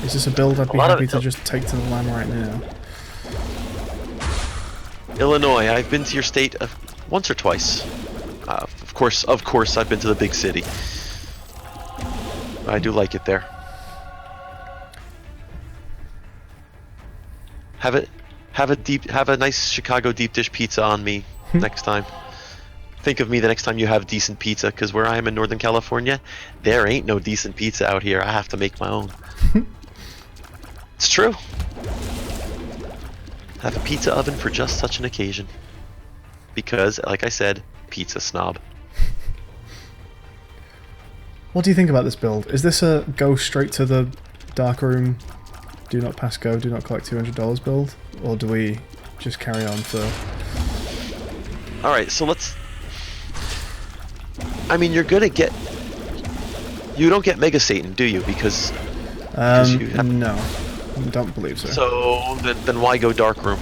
Is this a build I'd be happy to just take to the lamb right now? Illinois, I've been to your state once or twice. Of course, I've been to the big city. I do like it there. Have a nice Chicago deep dish pizza on me next time. Think of me the next time you have decent pizza, because where I am in Northern California, there ain't no decent pizza out here. I have to make my own. It's true. Have a pizza oven for just such an occasion. Because, like I said, pizza snob. What do you think about this build? Is this a go straight to the dark room, do not pass go, do not collect $200 build? Or do we just carry on for... Alright, so let's... I mean, you're gonna get... You don't get Mega Satan, do you? Because you have... No. I don't believe so. So, then why go dark room?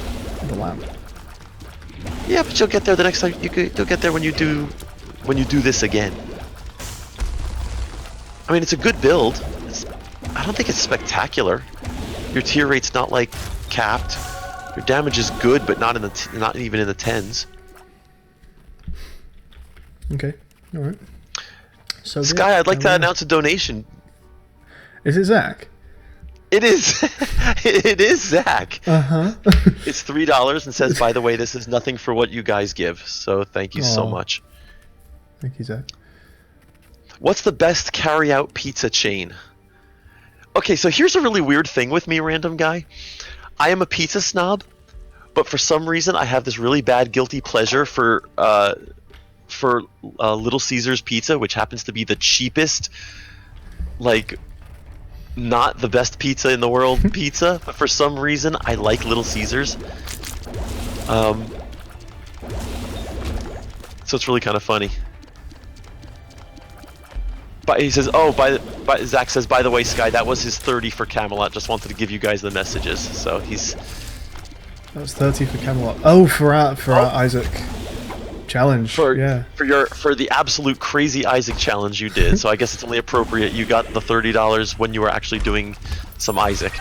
The lamp. Yeah, but you'll get there the next time. You'll get there when you do this again. I mean, it's a good build. I don't think it's spectacular. Your tier rate's not like capped. Your damage is good, but not even in the 10s. Okay, all right. So Sky, I'd like to announce a donation. Is it Zach? It is. It is Zach. Uh-huh. It's $3 and says, by the way, this is nothing for what you guys give. So thank you so much. Thank you, Zach. What's the best carry-out pizza chain? Okay, so here's a really weird thing with me, random guy. I am a pizza snob, but for some reason I have this really bad guilty pleasure for Little Caesars pizza, which happens to be the cheapest, like, not the best pizza in the world pizza, but for some reason I like Little Caesars. So it's really kind of funny. But he says, Zach says, by the way, Sky, that was his 30 for Camelot. Just wanted to give you guys the messages. So he's... That was 30 for Camelot. Oh, for our Isaac challenge. For the absolute crazy Isaac challenge you did. So I guess it's only appropriate you got the $30 when you were actually doing some Isaac.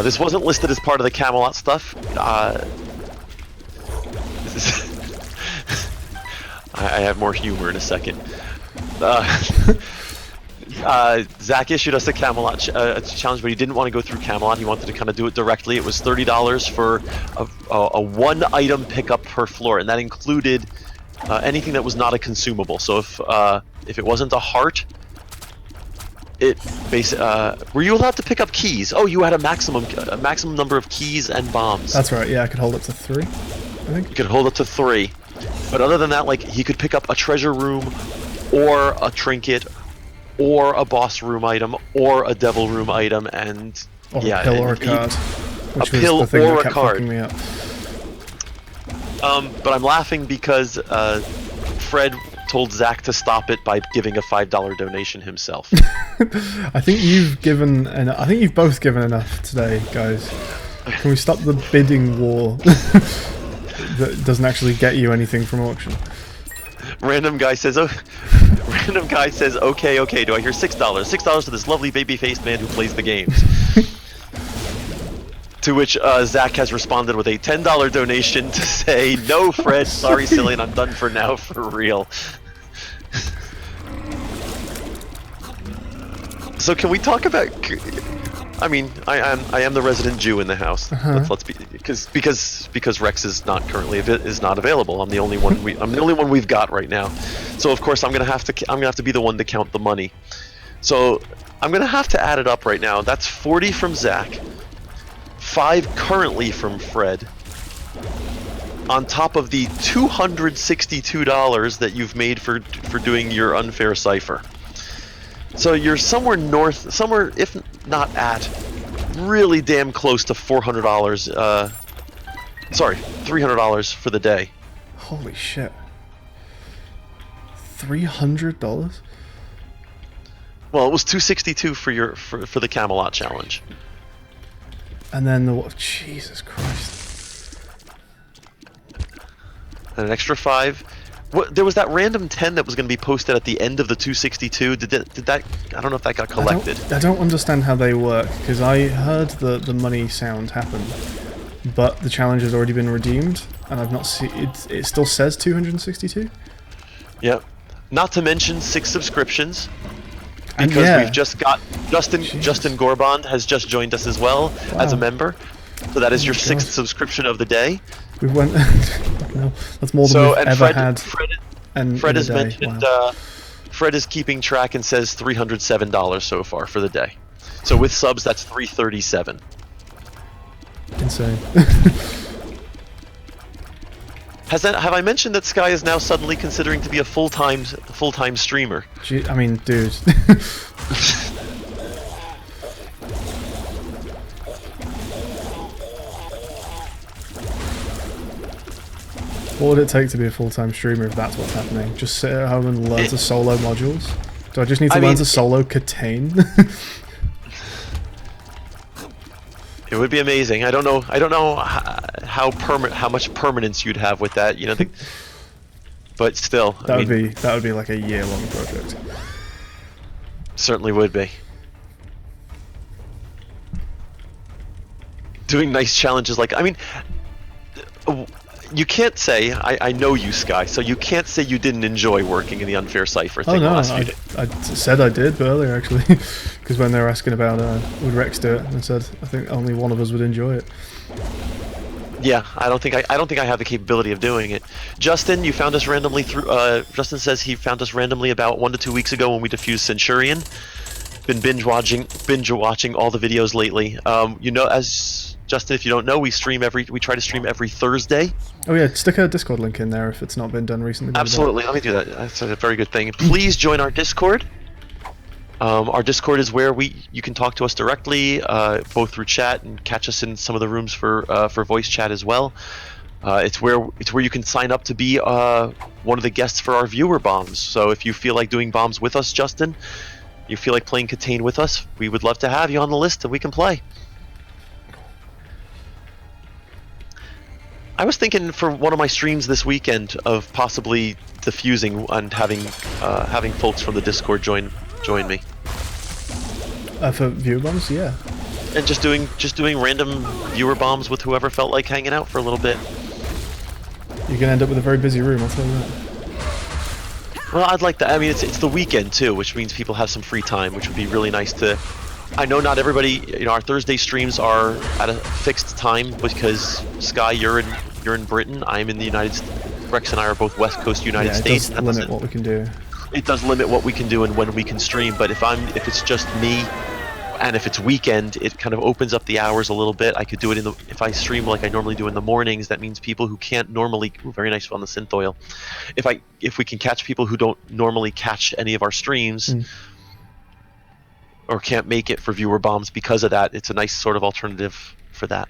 This wasn't listed as part of the Camelot stuff. I have more humor in a second. Zach issued us a Camelot challenge, but he didn't want to go through Camelot. He wanted to kind of do it directly. It was $30 for a one-item pickup per floor, and that included anything that was not a consumable. So if it wasn't a heart, it were you allowed to pick up keys? Oh, you had a maximum number of keys and bombs. That's right. Yeah, I could hold up to 3. I think. You could hold up to 3, but other than that, like he could pick up a treasure room, or a trinket, or a boss room item, or a devil room item, and Or yeah, a pill or a and card. Which a was pill the thing or that a kept card. fucking me up. But I'm laughing because Fred told Zach to stop it by giving a $5 donation himself. I think you've given I think you've both given enough today, guys. Can we stop the bidding war that doesn't actually get you anything from auction? Random guy says, "Oh." Random guy says, "Okay, okay." Do I hear $6? $6 to this lovely baby-faced man who plays the games. To which Zach has responded with a $10 donation to say, "No, Fred, sorry, silly, and I'm done for now, for real." So can we talk about? I mean, I am the resident Jew in the house. Let's be because Rex is not currently available. I'm the only one we've got right now. So of course I'm gonna have to be the one to count the money. So I'm gonna have to add it up right now. That's 40 from Zach, 5 currently from Fred, on top of the $262 that you've made for doing your unfair cipher. So you're somewhere if not at, really damn close to $400. Sorry, $300 for the day. Holy shit. $300? Well, it was $262 for the Camelot challenge. And then Jesus Christ. And an extra 5. There was that random 10 that was going to be posted at the end of the 262. Did that? I don't know if that got collected. I don't understand how they work, because I heard the money sound happen, but the challenge has already been redeemed, and I've not seen it. It still says 262. Yep. Not to mention 6 subscriptions. And Because yeah, we've just got Justin Gorbond has just joined us as well as a member. So that is your 6th subscription of the day. We went. No, that's more than we've ever had. Fred has mentioned. Fred is keeping track and says $307 so far for the day. So with subs, that's $337. Insane. Have I mentioned that Sky is now suddenly considering to be a full-time streamer? Gee, I mean, dude. What would it take to be a full-time streamer if that's what's happening? Just sit at home and learn to solo modules? Do I just need to learn to solo Catane? It would be amazing. I don't know how much permanence you'd have with that. You know, but still, that would be like a year-long project. Certainly would be. Doing nice challenges like you can't say I know you, Sky, so you can't say you didn't enjoy working in the unfair cipher thing. Oh no, last few days. I said I did earlier actually, because when they were asking about would Rex do it, I said I think only one of us would enjoy it. Yeah, I don't think I have the capability of doing it. Justin, you found us randomly through. Justin says he found us randomly about 1 to 2 weeks ago when we defused Centurion. Been binge watching all the videos lately. You know, as Justin, if you don't know, we try to stream every Thursday. Oh yeah, stick a Discord link in there if it's not been done recently. Absolutely, let me do that. That's a very good thing. Please join our Discord. Our Discord is where you can talk to us directly, both through chat and catch us in some of the rooms for voice chat as well. It's where you can sign up to be one of the guests for our viewer bombs. So if you feel like doing bombs with us, Justin, you feel like playing Catane with us, we would love to have you on the list and we can play. I was thinking for one of my streams this weekend of possibly diffusing and having folks from the Discord join me. For viewer bombs, yeah. And just doing random viewer bombs with whoever felt like hanging out for a little bit. You're gonna end up with a very busy room, I'll tell you that. Well, I'd like that. I mean, it's the weekend too, which means people have some free time, which would be really nice to. I know not everybody. You know, our Thursday streams are at a fixed time because Sky, you're in Britain. I'm in the United States. Rex and I are both West Coast United States. It does limit what we can do. it does limit what we can do and when we can stream. But if it's just me, and if it's weekend, it kind of opens up the hours a little bit. I could do it if I stream like I normally do in the mornings. That means people who can't normally. Ooh, very nice on the synth oil. If we can catch people who don't normally catch any of our streams, or can't make it for viewer bombs because of that, it's a nice sort of alternative for that.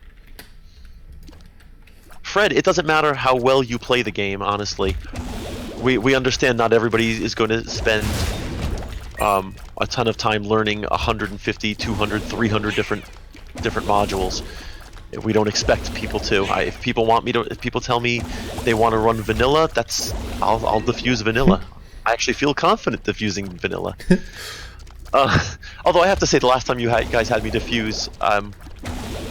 Fred, it doesn't matter how well you play the game, honestly. We understand not everybody is going to spend a ton of time learning 150, 200, 300 different modules. We don't expect people to. If people tell me they want to run vanilla, I'll diffuse vanilla. I actually feel confident diffusing vanilla. Although I have to say, the last time you guys had me diffuse,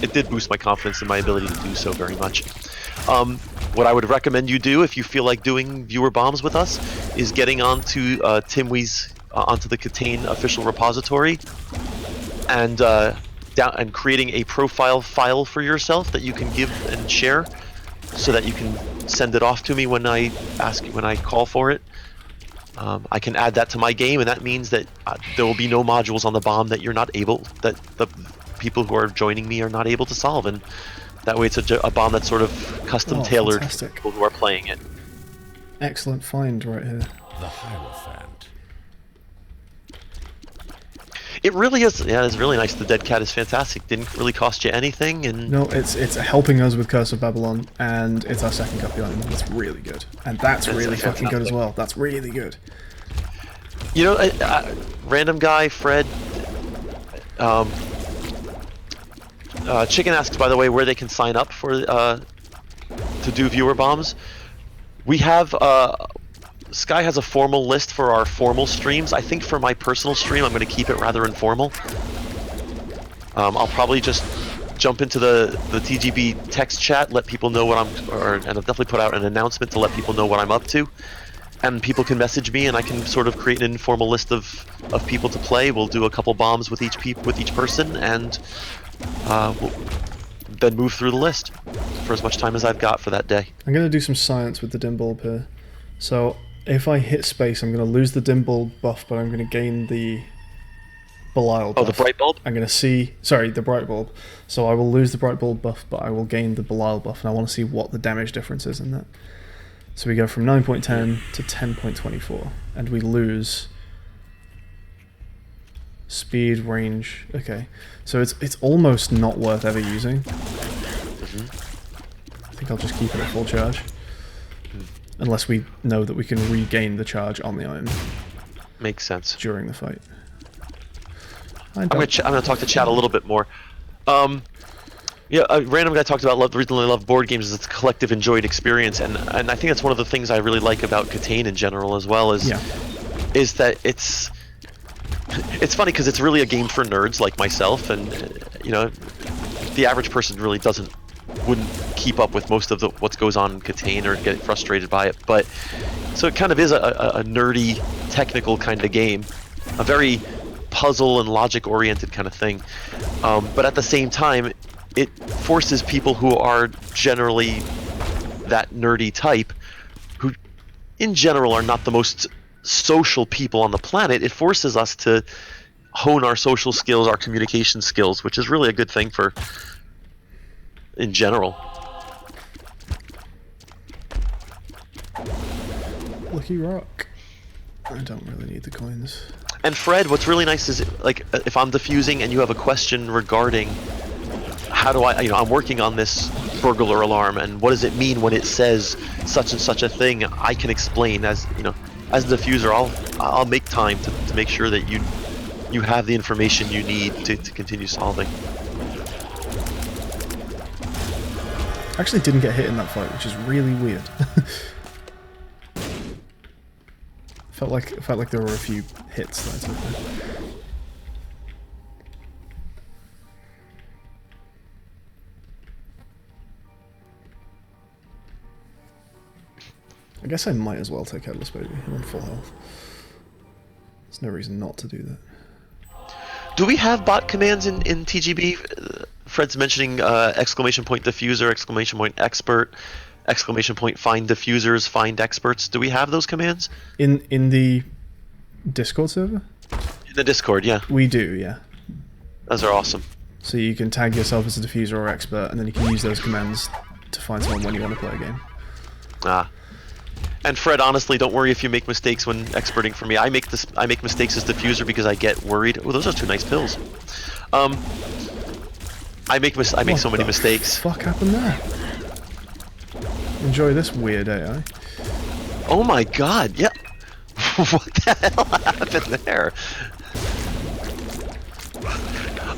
it did boost my confidence in my ability to do so very much. What I would recommend you do if you feel like doing viewer bombs with us is getting onto Timwee's onto the Catane official repository and creating a profile file for yourself that you can give and share, so that you can send it off to me when I call for it. I can add that to my game, and that means that there will be no modules on the bomb that that the people who are joining me are not able to solve, and that way it's a bomb that's sort of custom tailored for people who are playing it. Excellent find right here. The Hierophant. It really is. Yeah, it's really nice. The Dead Cat is fantastic. Didn't really cost you anything, and no, it's helping us with Curse of Babylon, and it's our second copy item. It's really good, and that's really fucking good as well. That's really good. You know, random guy Fred. Chicken asks, by the way, where they can sign up for to do viewer bombs. We have Sky has a formal list for our formal streams. I think for my personal stream, I'm going to keep it rather informal. I'll probably just jump into the TGB text chat, let people know what and I'll definitely put out an announcement to let people know what I'm up to. And people can message me, and I can sort of create an informal list of people to play. We'll do a couple bombs with each person, and we'll then move through the list for as much time as I've got for that day. I'm going to do some science with the dim bulb here. So if I hit space, I'm going to lose the dim bulb buff, but I'm going to gain the Belial buff. Oh, the bright bulb? I'm going to see... Sorry, the bright bulb. So I will lose the bright bulb buff, but I will gain the Belial buff, and I want to see what the damage difference is in that. So we go from 9.10 to 10.24, and we lose speed, range. Okay, so it's almost not worth ever using. I think I'll just keep it at full charge, unless we know that we can regain the charge on the item. Makes sense. During the fight. I'm gonna talk to chat a little bit more. Yeah, a random guy talked about the reason I love board games is it's a collective enjoyed experience, and I think that's one of the things I really like about Catane in general as well, is that it's funny because it's really a game for nerds like myself, and you know, the average person really wouldn't keep up with most of what goes on in Catane or get frustrated by it, but so it kind of is a nerdy technical kind of game, a very puzzle and logic oriented kind of thing, but at the same time it forces people who are generally that nerdy type, who in general are not the most social people on the planet, it forces us to hone our social skills, our communication skills, which is really a good thing in general. Lucky rock. I don't really need the coins. And Fred, what's really nice is, like, if I'm diffusing and you have a question regarding how do I'm working on this burglar alarm, and what does it mean when it says such and such a thing, I can explain as a diffuser. I'll make time to make sure that you have the information you need to continue solving. I actually didn't get hit in that fight, which is really weird. felt like there were a few hits that I took there. I guess I might as well take Headless Baby. I'm on full health. There's no reason not to do that. Do we have bot commands in TGB? Fred's mentioning exclamation point diffuser, exclamation point expert, exclamation point find diffusers, find experts. Do we have those commands? In the Discord server? In the Discord, yeah. We do, yeah. Those are awesome. So you can tag yourself as a diffuser or expert, and then you can use those commands to find someone when you want to play a game. Ah. And Fred, honestly, don't worry if you make mistakes when experting for me. I make mistakes as diffuser because I get worried. Oh, those are 2 nice pills. I make so many mistakes. What the fuck happened there? Enjoy this weird AI. Oh my god, yeah. What the hell happened there?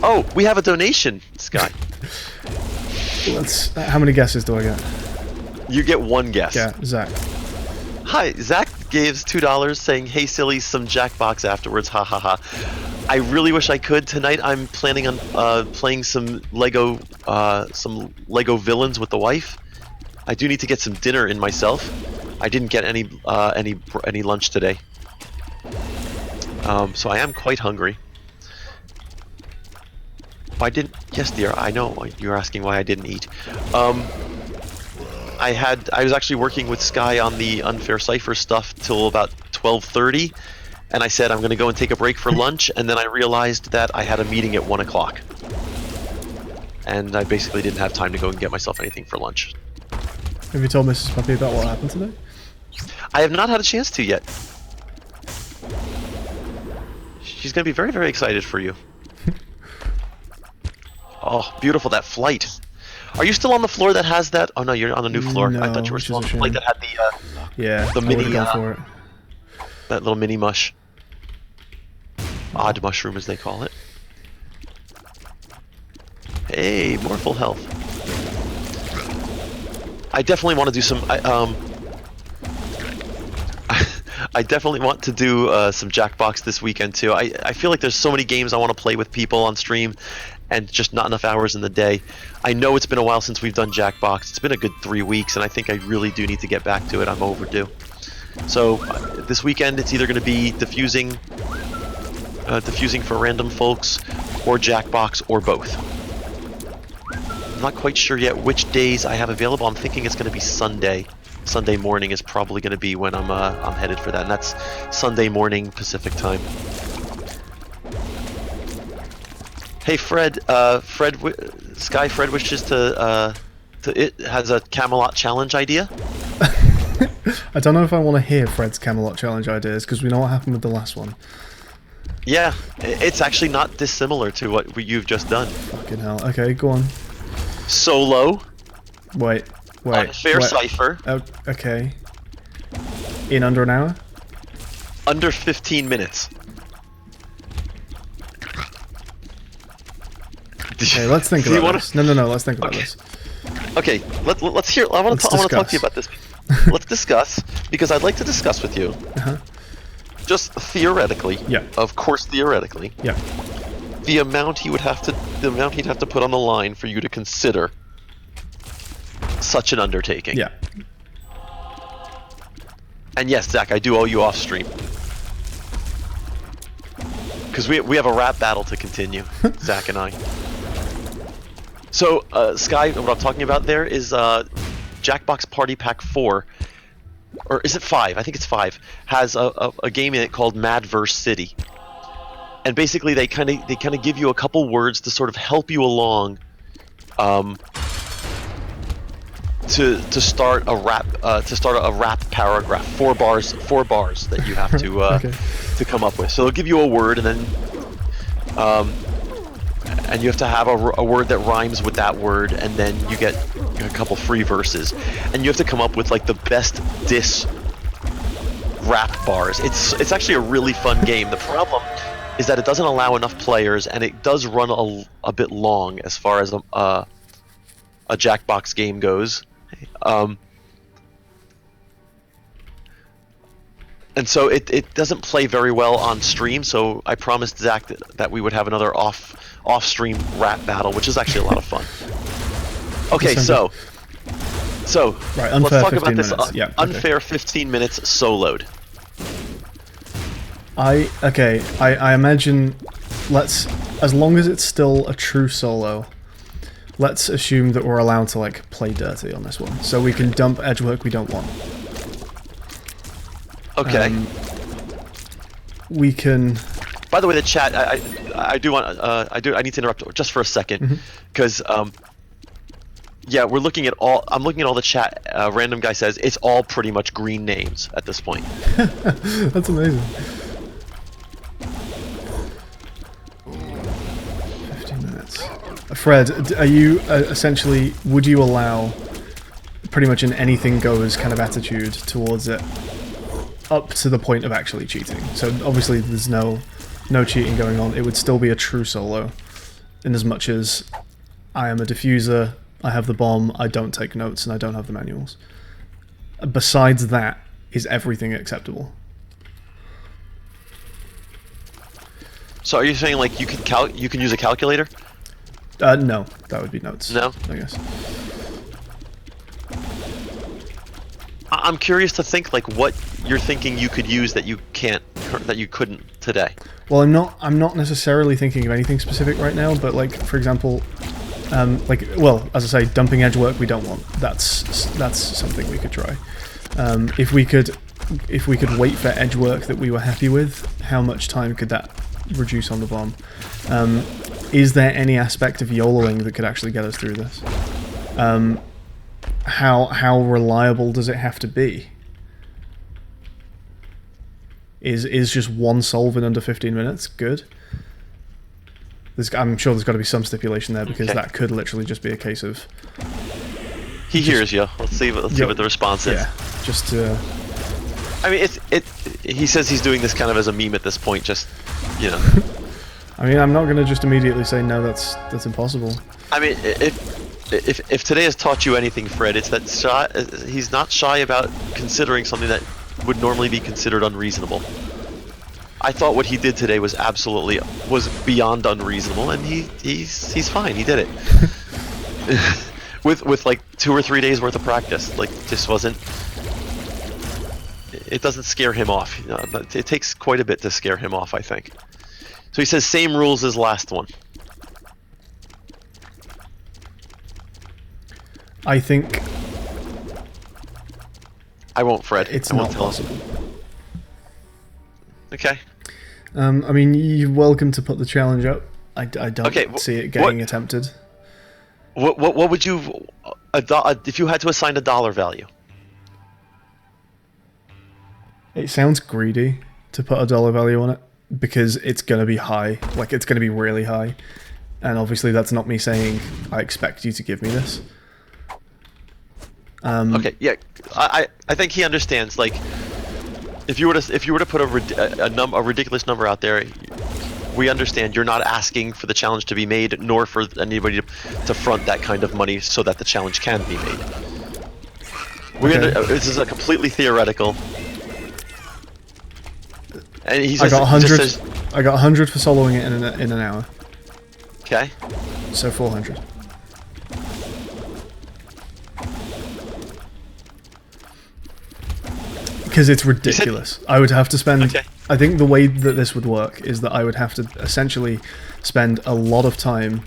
Oh, we have a donation, Sky. How many guesses do I get? You get 1 guess. Yeah, Zach. Hi, Zach gives $2 saying, "Hey silly, some Jackbox afterwards, ha ha ha." I really wish I could. Tonight I'm planning on playing some Lego villains with the wife. I do need to get some dinner in myself. I didn't get any lunch today. So I am quite hungry. Why didn't... Yes, dear, I know you're asking why I didn't eat. I was actually working with Sky on the Unfair Cipher stuff till about 12:30, and I said I'm going to go and take a break for lunch, and then I realized that I had a meeting at 1 o'clock. And I basically didn't have time to go and get myself anything for lunch. Have you told Mrs. Puppy about what happened today? I have not had a chance to yet. She's going to be very, very excited for you. Oh, beautiful, that flight. Are you still on the floor that has that? Oh no, you're on the new floor. No, I thought you were still on the flight that had the mini, for it. that little mini mush. Odd mushroom, as they call it. Hey, more full health. I definitely want to do some. I definitely want to do some Jackbox this weekend too. I feel like there's so many games I want to play with people on stream, and just not enough hours in the day. I know it's been a while since we've done Jackbox. It's been a good 3 weeks, and I think I really do need to get back to it. I'm overdue. So this weekend, it's either going to be diffusing for random folks, or Jackbox, or both. I'm not quite sure yet which days I have available. I'm thinking it's going to be Sunday. Sunday morning is probably going to be when I'm headed for that, and that's Sunday morning Pacific time. Hey Fred, Fred wishes it has a Camelot challenge idea. I don't know if I want to hear Fred's Camelot challenge ideas, because we know what happened with the last one. Yeah, it's actually not dissimilar to what you've just done. Fucking hell. Okay, go on. Solo. Wait. Unfair Cipher. Oh, okay. In under an hour? Under 15 minutes. Okay, let's think about this. No, let's think about this. Okay, let's hear. I want to talk to you about this. Let's discuss, because I'd like to discuss with you. Uh-huh. Just theoretically. Yeah. Of course, theoretically. Yeah. The amount he'd have to put on the line for you to consider such an undertaking. Yeah. And yes, Zach, I do owe you off stream. Because we have a rap battle to continue, Zach and I. So, Sky, what I'm talking about there is Jackbox Party Pack 4, or is it 5? I think it's 5, has a game in it called Madverse City. And basically they kind of give you a couple words to sort of help you along to start a rap paragraph, 4 bars that you have to okay. to come up with. So they'll give you a word, and then and you have to have a word that rhymes with that word, and then you get a couple free verses, and you have to come up with like the best diss rap bars. It's actually a really fun game. The problem is that it doesn't allow enough players, and it does run a bit long as far as a Jackbox game goes. And so it doesn't play very well on stream, so I promised Zach that we would have another off-stream rap battle, which is actually a lot of fun. Okay, so right, let's talk about this yeah, unfair 15 minutes soloed. I imagine, as long as it's still a true solo, let's assume that we're allowed to like play dirty on this one, so we can dump edgework we don't want. Okay. we can. By the way, the chat. I do want. I need to interrupt just for a second, because yeah, we're looking at all. I'm looking at all the chat. Random guy says it's all pretty much green names at this point. That's amazing. 15 minutes. Fred, are you essentially? Would you allow pretty much an anything goes kind of attitude towards it, up to the point of actually cheating? So obviously there's no cheating going on. It would still be a true solo, in as much as I am a diffuser. I have the bomb, I don't take notes, and I don't have the manuals. Besides that, is everything acceptable? So are you saying like you can use a calculator? No, that would be notes. No? I guess. I'm curious to think like what you're thinking you could use that you couldn't today. Well, I'm not necessarily thinking of anything specific right now, but like for example, well, as I say, dumping edge work we don't want. That's something we could try. If we could wait for edge work that we were happy with, how much time could that reduce on the bomb? Is there any aspect of YOLOing that could actually get us through this? How reliable does it have to be? Is just one solve in under 15 minutes good? I'm sure there's got to be some stipulation there, because that could literally just be a case of... He hears you. Let's see what the response is. Yeah, just to... I mean, he says he's doing this kind of as a meme at this point, just, you know. I mean, I'm not going to just immediately say, no, that's impossible. I mean, if today has taught you anything, Fred, it's that he's not shy about considering something that would normally be considered unreasonable. I thought what he did today was beyond unreasonable, and he's fine. He did it with like 2 or 3 days worth of practice. Like, this wasn't. It doesn't scare him off. You know, it takes quite a bit to scare him off, I think. So he says same rules as last one. I think I won't, Fred. It's I won't not tell possible. him. Okay. I mean, you're welcome to put the challenge up. I don't see it getting attempted. What would you if you had to assign a dollar value? It sounds greedy to put a dollar value on it, because it's going to be high. Like, it's going to be really high. And obviously that's not me saying I expect you to give me this. Okay, yeah, I think he understands. Like, if you were to put a ridiculous number out there, we understand you're not asking for the challenge to be made, nor for anybody to front that kind of money so that the challenge can be made. This is a completely theoretical. And he says, I got 100. I got 100 for soloing it in an hour. Okay. So 400. Because it's ridiculous. I would have to spend... Okay. I think the way that this would work is that I would have to essentially spend a lot of time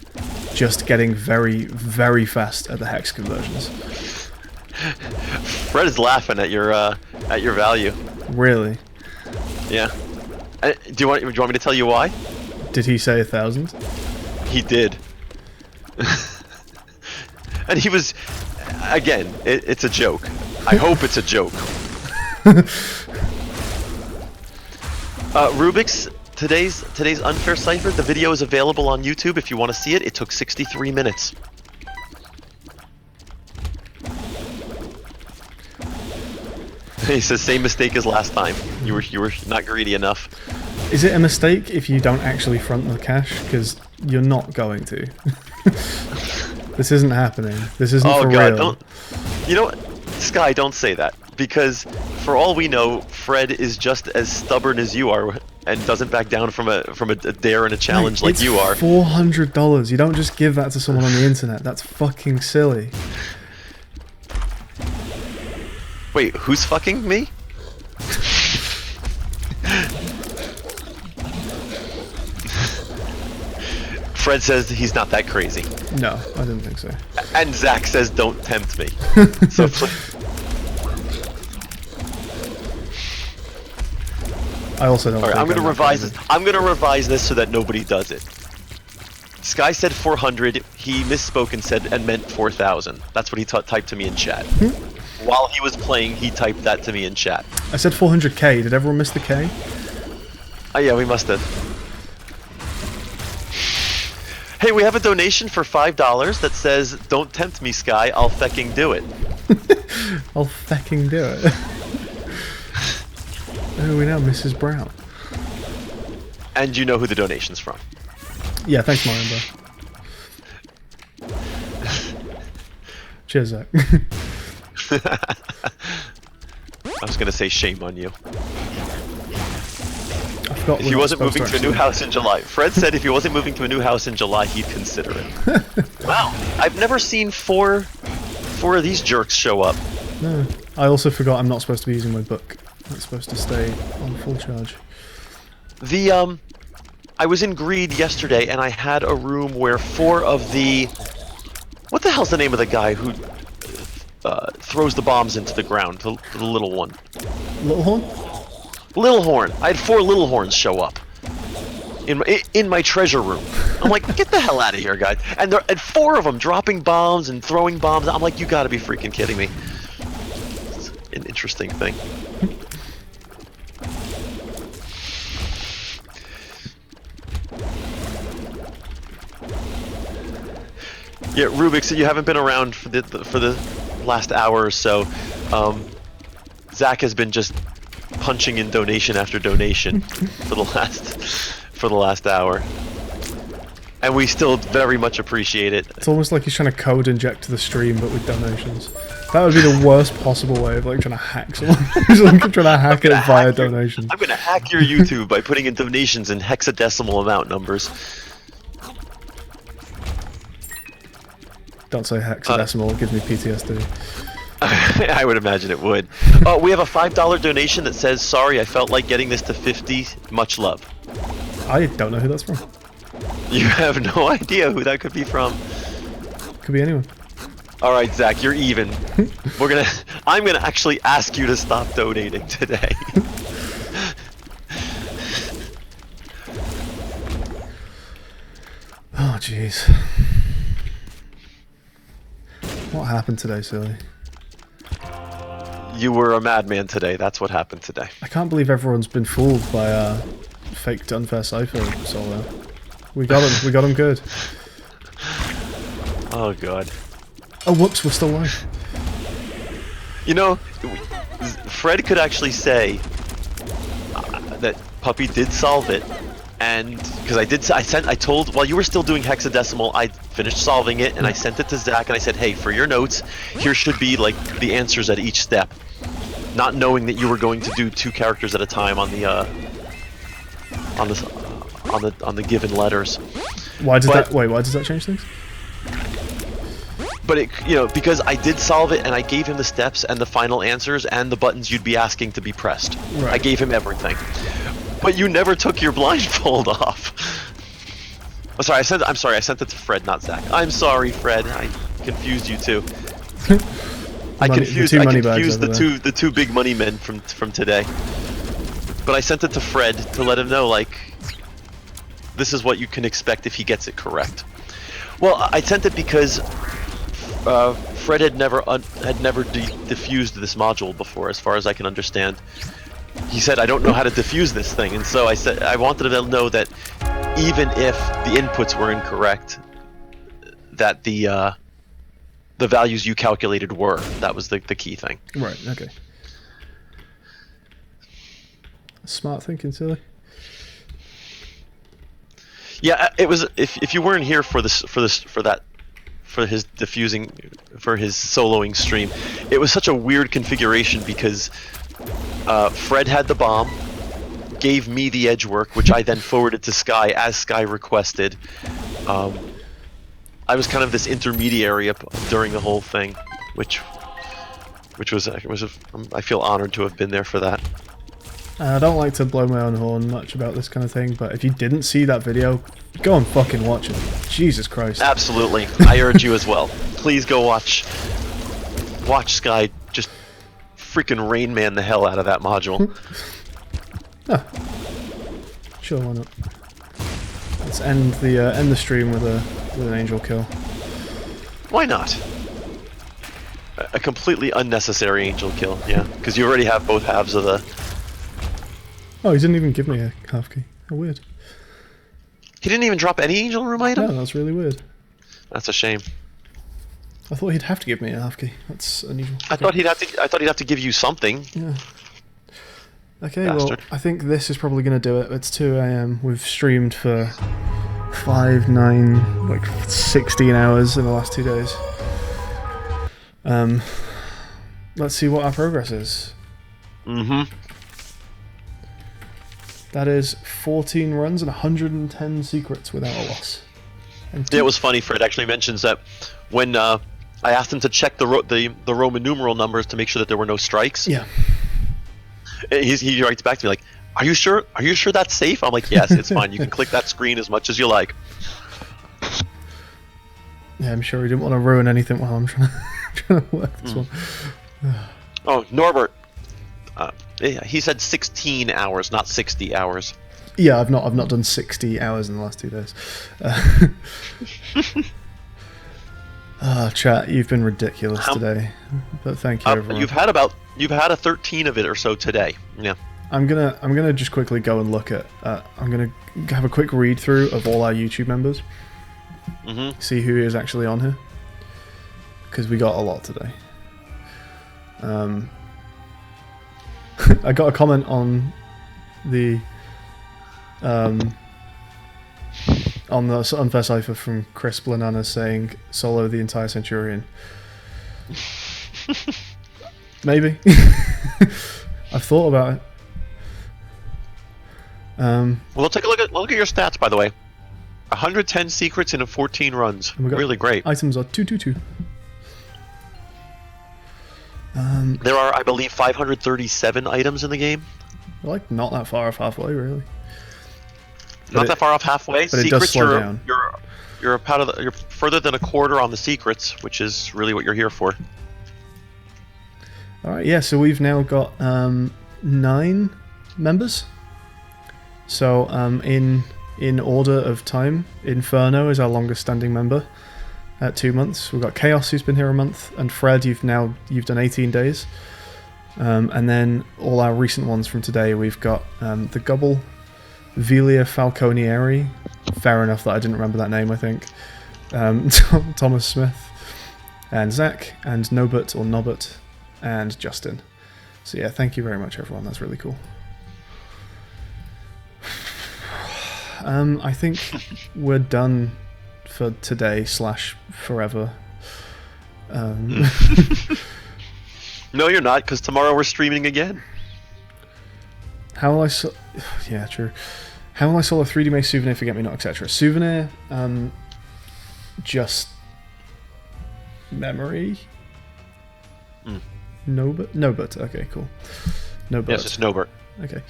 just getting very, very fast at the hex conversions. Fred is laughing at your value. Really? Yeah. Do you want me to tell you why? Did he say 1,000? He did. And he was... Again, it's a joke. I hope it's a joke. Rubik's, today's unfair cipher, the video is available on YouTube if you want to see it. It took 63 minutes. He says same mistake as last time. You were not greedy enough. Is it a mistake if you don't actually front the cash? Because you're not going to. This isn't happening. This isn't for real. Don't. You know what, Sky? Don't say that, because for all we know, Fred is just as stubborn as you are and doesn't back down from a dare and a challenge like you are. $400. You don't just give that to someone on the internet. That's fucking silly. Wait, who's fucking me? Fred says he's not that crazy. No, I didn't think so. And Zach says don't tempt me. So I also don't. All right, think I'm gonna that revise crazy. this. I'm gonna revise this so that nobody does it. Sky said 400. He misspoke and said and meant 4,000. That's what he typed to me in chat. While he was playing, he typed that to me in chat. I said 400k. Did everyone miss the K? Oh yeah, we must have. Hey, we have a donation for $5 that says, "Don't tempt me, Sky. I'll fecking do it." I'll fecking do it. Oh, we know Mrs. Brown. And you know who the donation's from. Yeah, thanks, Mario. Cheers, Zach. I was gonna say shame on you. I forgot If he wasn't moving to a new house in July. Fred said if he wasn't moving to a new house in July, he'd consider it. Wow, I've never seen four of these jerks show up. No. I also forgot I'm not supposed to be using my book. It's supposed to stay on full charge. I was in Greed yesterday, and I had a room where 4 of the... What the hell's the name of the guy who throws the bombs into the ground? The little one. Little Horn? Little Horn. I had 4 Little Horns show up in my treasure room. I'm like, get the hell out of here, guys! And 4 of them dropping bombs and throwing bombs. I'm like, you gotta be freaking kidding me. It's an interesting thing. Yeah, Rubik, so you haven't been around for the last hour or so. Zach has been just punching in donation after donation for the last hour, and we still very much appreciate it. It's almost like he's trying to code inject the stream, but with donations. That would be the worst possible way of like trying to hack someone. He's like trying to hack it via donations. I'm gonna hack your YouTube by putting in donations in hexadecimal amount numbers. Don't say hexadecimal, it gives me PTSD. I would imagine it would. Oh, we have a $5 donation that says, "Sorry, I felt like getting this to 50. Much love." I don't know who that's from. You have no idea who that could be from. Could be anyone. All right, Zach, you're even. I'm gonna actually ask you to stop donating today. Oh, jeez. What happened today, silly? You were a madman today. That's what happened today. I can't believe everyone's been fooled by a fake unfair cipher solo. We got him. We got him good. Oh god. Oh, whoops! We're still live. You know, Fred could actually say that Puppy did solve it, and because I told while you were still doing hexadecimal, I finished solving it and I sent it to Zach and I said, hey, for your notes, here should be like the answers at each step, not knowing that you were going to do 2 characters at a time on the given letters. Why does that change things? But because I did solve it and I gave him the steps and the final answers and the buttons you'd be asking to be pressed. Right. I gave him everything. But you never took your blindfold off. Oh, sorry, I sent it to Fred, not Zach. I'm sorry, Fred. I confused you too. I confused the two big money men from today. But I sent it to Fred to let him know, like, this is what you can expect if he gets it correct. Well, I sent it because Fred had never diffused this module before, as far as I can understand. He said, I don't know how to diffuse this thing, and so I said I wanted to know that even if the inputs were incorrect, that the values you calculated were. That was the key thing. Right. Okay. Smart thinking, silly. Yeah, it was. If you weren't here for his diffusing, for his soloing stream, it was such a weird configuration because Fred had the bomb, gave me the edge work, which I then forwarded to Sky as Sky requested. I was kind of this intermediary during the whole thing, which was I feel honored to have been there for that. I don't like to blow my own horn much about this kind of thing, but if you didn't see that video, go and fucking watch it. Jesus Christ. Absolutely. I urge you as well. Please go watch Sky just freaking Rain Man the hell out of that module. Huh. Sure, why not? Let's end the stream with an angel kill. Why not? A completely unnecessary angel kill, yeah. Because you already have both halves of the... Oh, he didn't even give me a half key. How weird. He didn't even drop any angel room item? No, that's really weird. That's a shame. I thought he'd have to give me a half key. That's unusual. I thought he'd have to give you something. Yeah. Okay, Bastard. well, I think this is probably going to do it. It's 2 AM. We've streamed for 5, 9, like 16 hours in the last 2 days. Let's see what our progress is. Mm-hmm. That is 14 runs and 110 secrets without a loss. And Yeah, it was funny. Fred actually mentions that when I asked him to check the Roman numeral numbers to make sure that there were no strikes. Yeah. He writes back to me like, "Are you sure? Are you sure that's safe?" I'm like, "Yes, it's fine. You can click that screen as much as you like." Yeah, I'm sure he didn't want to ruin anything while I'm trying to work this one. Oh, Norbert. Yeah, he said 16 hours, not 60 hours. Yeah, I've not done 60 hours in the last 2 days. Chat, you've been ridiculous today, but thank you everyone. You've had a 13 of it or so today. Yeah. I'm gonna just quickly go and look at. I'm gonna have a quick read through of all our YouTube members. Mm-hmm. See who is actually on here, because we got a lot today. I got a comment on the Unfair Cypher from Chris Blanana saying solo the entire Centurion. Maybe. I've thought about it. Well, take a look at your stats, by the way. 110 secrets in 14 runs. Really great. Items are 222. There are, I believe, 537 items in the game. Like not that far off halfway, really. Not that far off halfway. But it does slow down. You're further than a quarter on the secrets, which is really what you're here for. All right, yeah. So we've now got 9 members. So in order of time, Inferno is our longest standing member at 2 months. We've got Chaos, who's been here a month, and Fred, you've done 18 days. And then all our recent ones from today, we've got the Gobble, Velia Falconieri. Fair enough that I didn't remember that name, I think. Thomas Smith, and Zach, and Nobert or Nobbert, and Justin. So yeah, thank you very much, everyone. That's really cool. I think we're done for today / forever. No, you're not, because tomorrow we're streaming again. How will I yeah, true. How will I solo 3D Maze Souvenir, Forget Me Not, etc.? Souvenir, just memory? Nobert, okay, cool. Nobert. Yes, it's Nobert. Okay.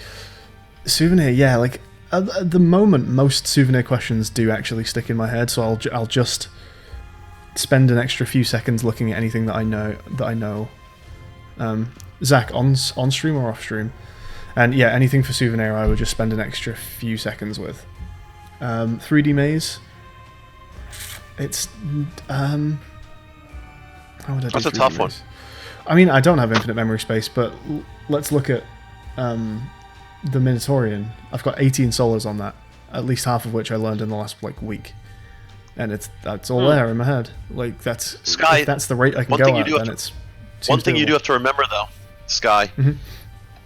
Souvenir, yeah, like, at the moment, most souvenir questions do actually stick in my head, so I'll just spend an extra few seconds looking at anything that I know. Zach, on stream or off stream? And yeah, anything for souvenir I would just spend an extra few seconds with. 3D Maze. It's how would I do That's a 3D tough one. Maze? I mean, I don't have infinite memory space, but let's look at the Minotaurian. I've got 18 solos on that, at least half of which I learned in the last week, and that's all there in my head. Like that's Sky. If that's the rate I can go at, then it's one thing you do have to remember, though, Sky. Mm-hmm.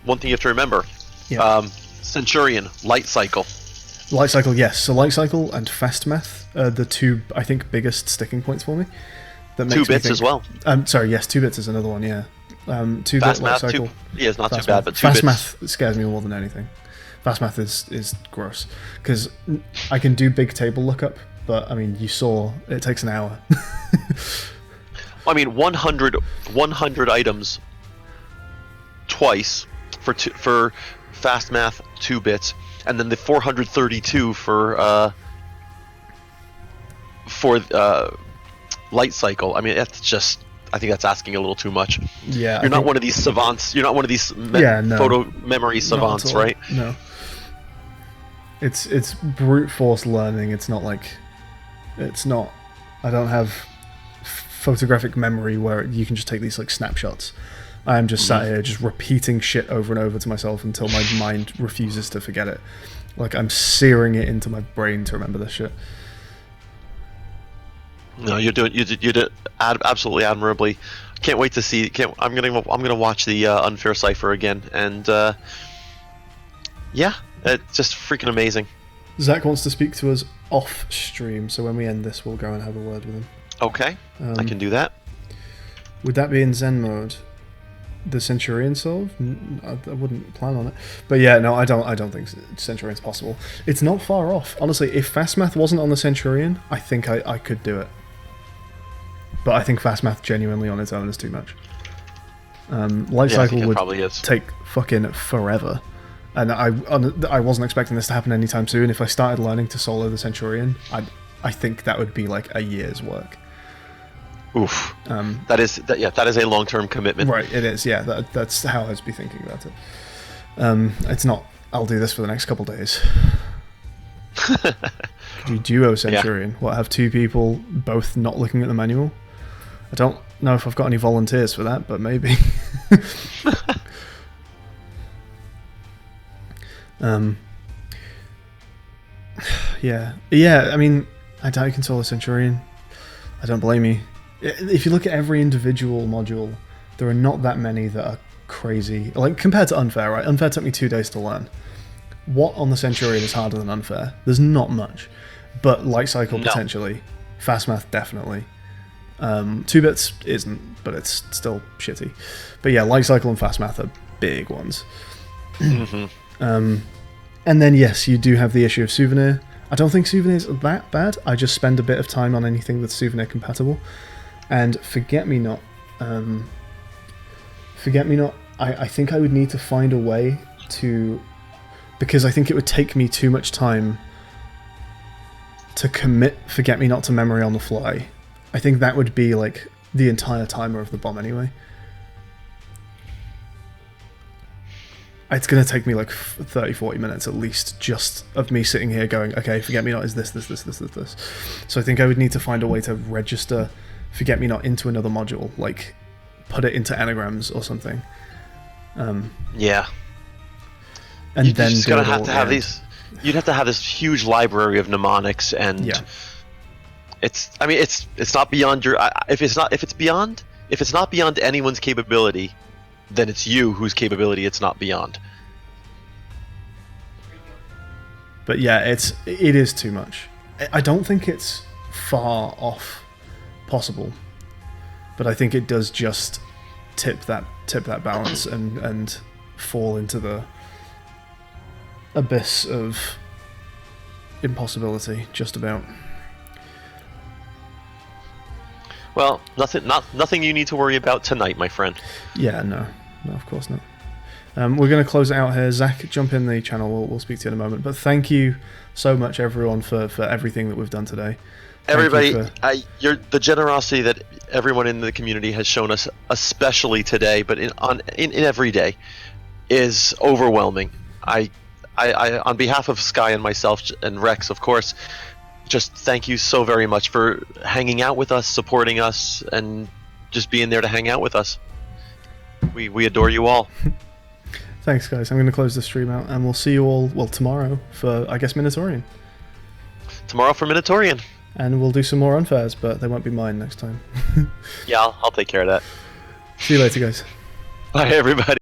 One thing you have to remember. Yeah. Centurion, Light Cycle. Light Cycle, yes. So Light Cycle and Fast Math are the two, I think, biggest sticking points for me. That makes 2 me bits think, as well. Sorry, yes, 2 bits is another one, yeah. 2-bit Fast Light Math, Cycle. yeah, it's not too Fast bad, Math. but 2 Fast bits. Math scares me more than anything. Fast Math is gross. Because I can do big table lookup, but, I mean, you saw, it takes an hour. I mean, 100 items twice for Fast Math, 2 bits, and then the 432 for Light Cycle. I mean, that's just, I think that's asking a little too much. Yeah, you're not one of these savants. You're not one of these photo memory savants, right? No. It's brute force learning. It's not like, I don't have photographic memory where you can just take these like snapshots. I am just sat here just repeating shit over and over to myself until my mind refuses to forget it. Like I'm searing it into my brain to remember this shit. No, you did absolutely admirably. Can't wait to see. I'm gonna watch the Unfair Cipher again, and yeah, it's just freaking amazing. Zach wants to speak to us off stream, so when we end this, we'll go and have a word with him. Okay, I can do that. Would that be in Zen mode? The Centurion solve? I wouldn't plan on it. But yeah, no, I don't think Centurion's possible. It's not far off. Honestly, if Fast Math wasn't on the Centurion, I think I could do it. But I think Fast Math genuinely on its own is too much. Light Cycle would take fucking forever. And I wasn't expecting this to happen anytime soon. If I started learning to solo the Centurion, I think that would be like a year's work. Oof. That is a long-term commitment. Right, it is. Yeah, that's how I'd be thinking about it. It's not, I'll do this for the next couple days. Do duo Centurion. What, have two people both not looking at the manual? I don't know if I've got any volunteers for that, but maybe. Yeah, I mean, I doubt you can solo Centurion. I don't blame you. If you look at every individual module, there are not that many that are crazy. Like, compared to Unfair, right? Unfair took me 2 days to learn. What on the Centurion is harder than Unfair? There's not much. But Light Cycle, potentially. Fast Math, definitely. 2-bits isn't, but it's still shitty. But yeah, Light Cycle and Fast Math are big ones. And then, yes, you do have the issue of Souvenir. I don't think Souvenir's that bad. I just spend a bit of time on anything that's Souvenir compatible. And Forget-Me-Not, I think I would need to find a way to... Because I think it would take me too much time to commit Forget-Me-Not to memory on the fly. I think that would be like the entire timer of the bomb anyway. It's going to take me like 30-40 minutes at least just of me sitting here going, okay, Forget-Me-Not is this. So I think I would need to find a way to register Forget-Me-Not into another module, like put it into anagrams or something. Yeah. And you'd then just gonna have to have these. You'd have to have this huge library of mnemonics, and it's not beyond your. If it's not beyond anyone's capability, then it's you whose capability it's not beyond. But yeah, it is too much. I don't think it's far off possible, but I think it does just tip that balance and fall into the abyss of impossibility, just about. Well, nothing you need to worry about tonight, my friend. Yeah, no, of course not. We're going to close it out here. Zach, jump in the channel. We'll speak to you in a moment. But thank you so much, everyone, for everything that we've done today. Everybody, the generosity that everyone in the community has shown us, especially today, but in every day, is overwhelming. I on behalf of Sky and myself and Rex, of course, just thank you so very much for hanging out with us, supporting us, and just being there to hang out with us. We adore you all. Thanks, guys. I'm going to close the stream out, and we'll see you all, well, tomorrow for, I guess, Minotaurian. Tomorrow for Minotaurian. And we'll do some more unfairs, but they won't be mine next time. Yeah, I'll take care of that. See you later, guys. Bye, everybody.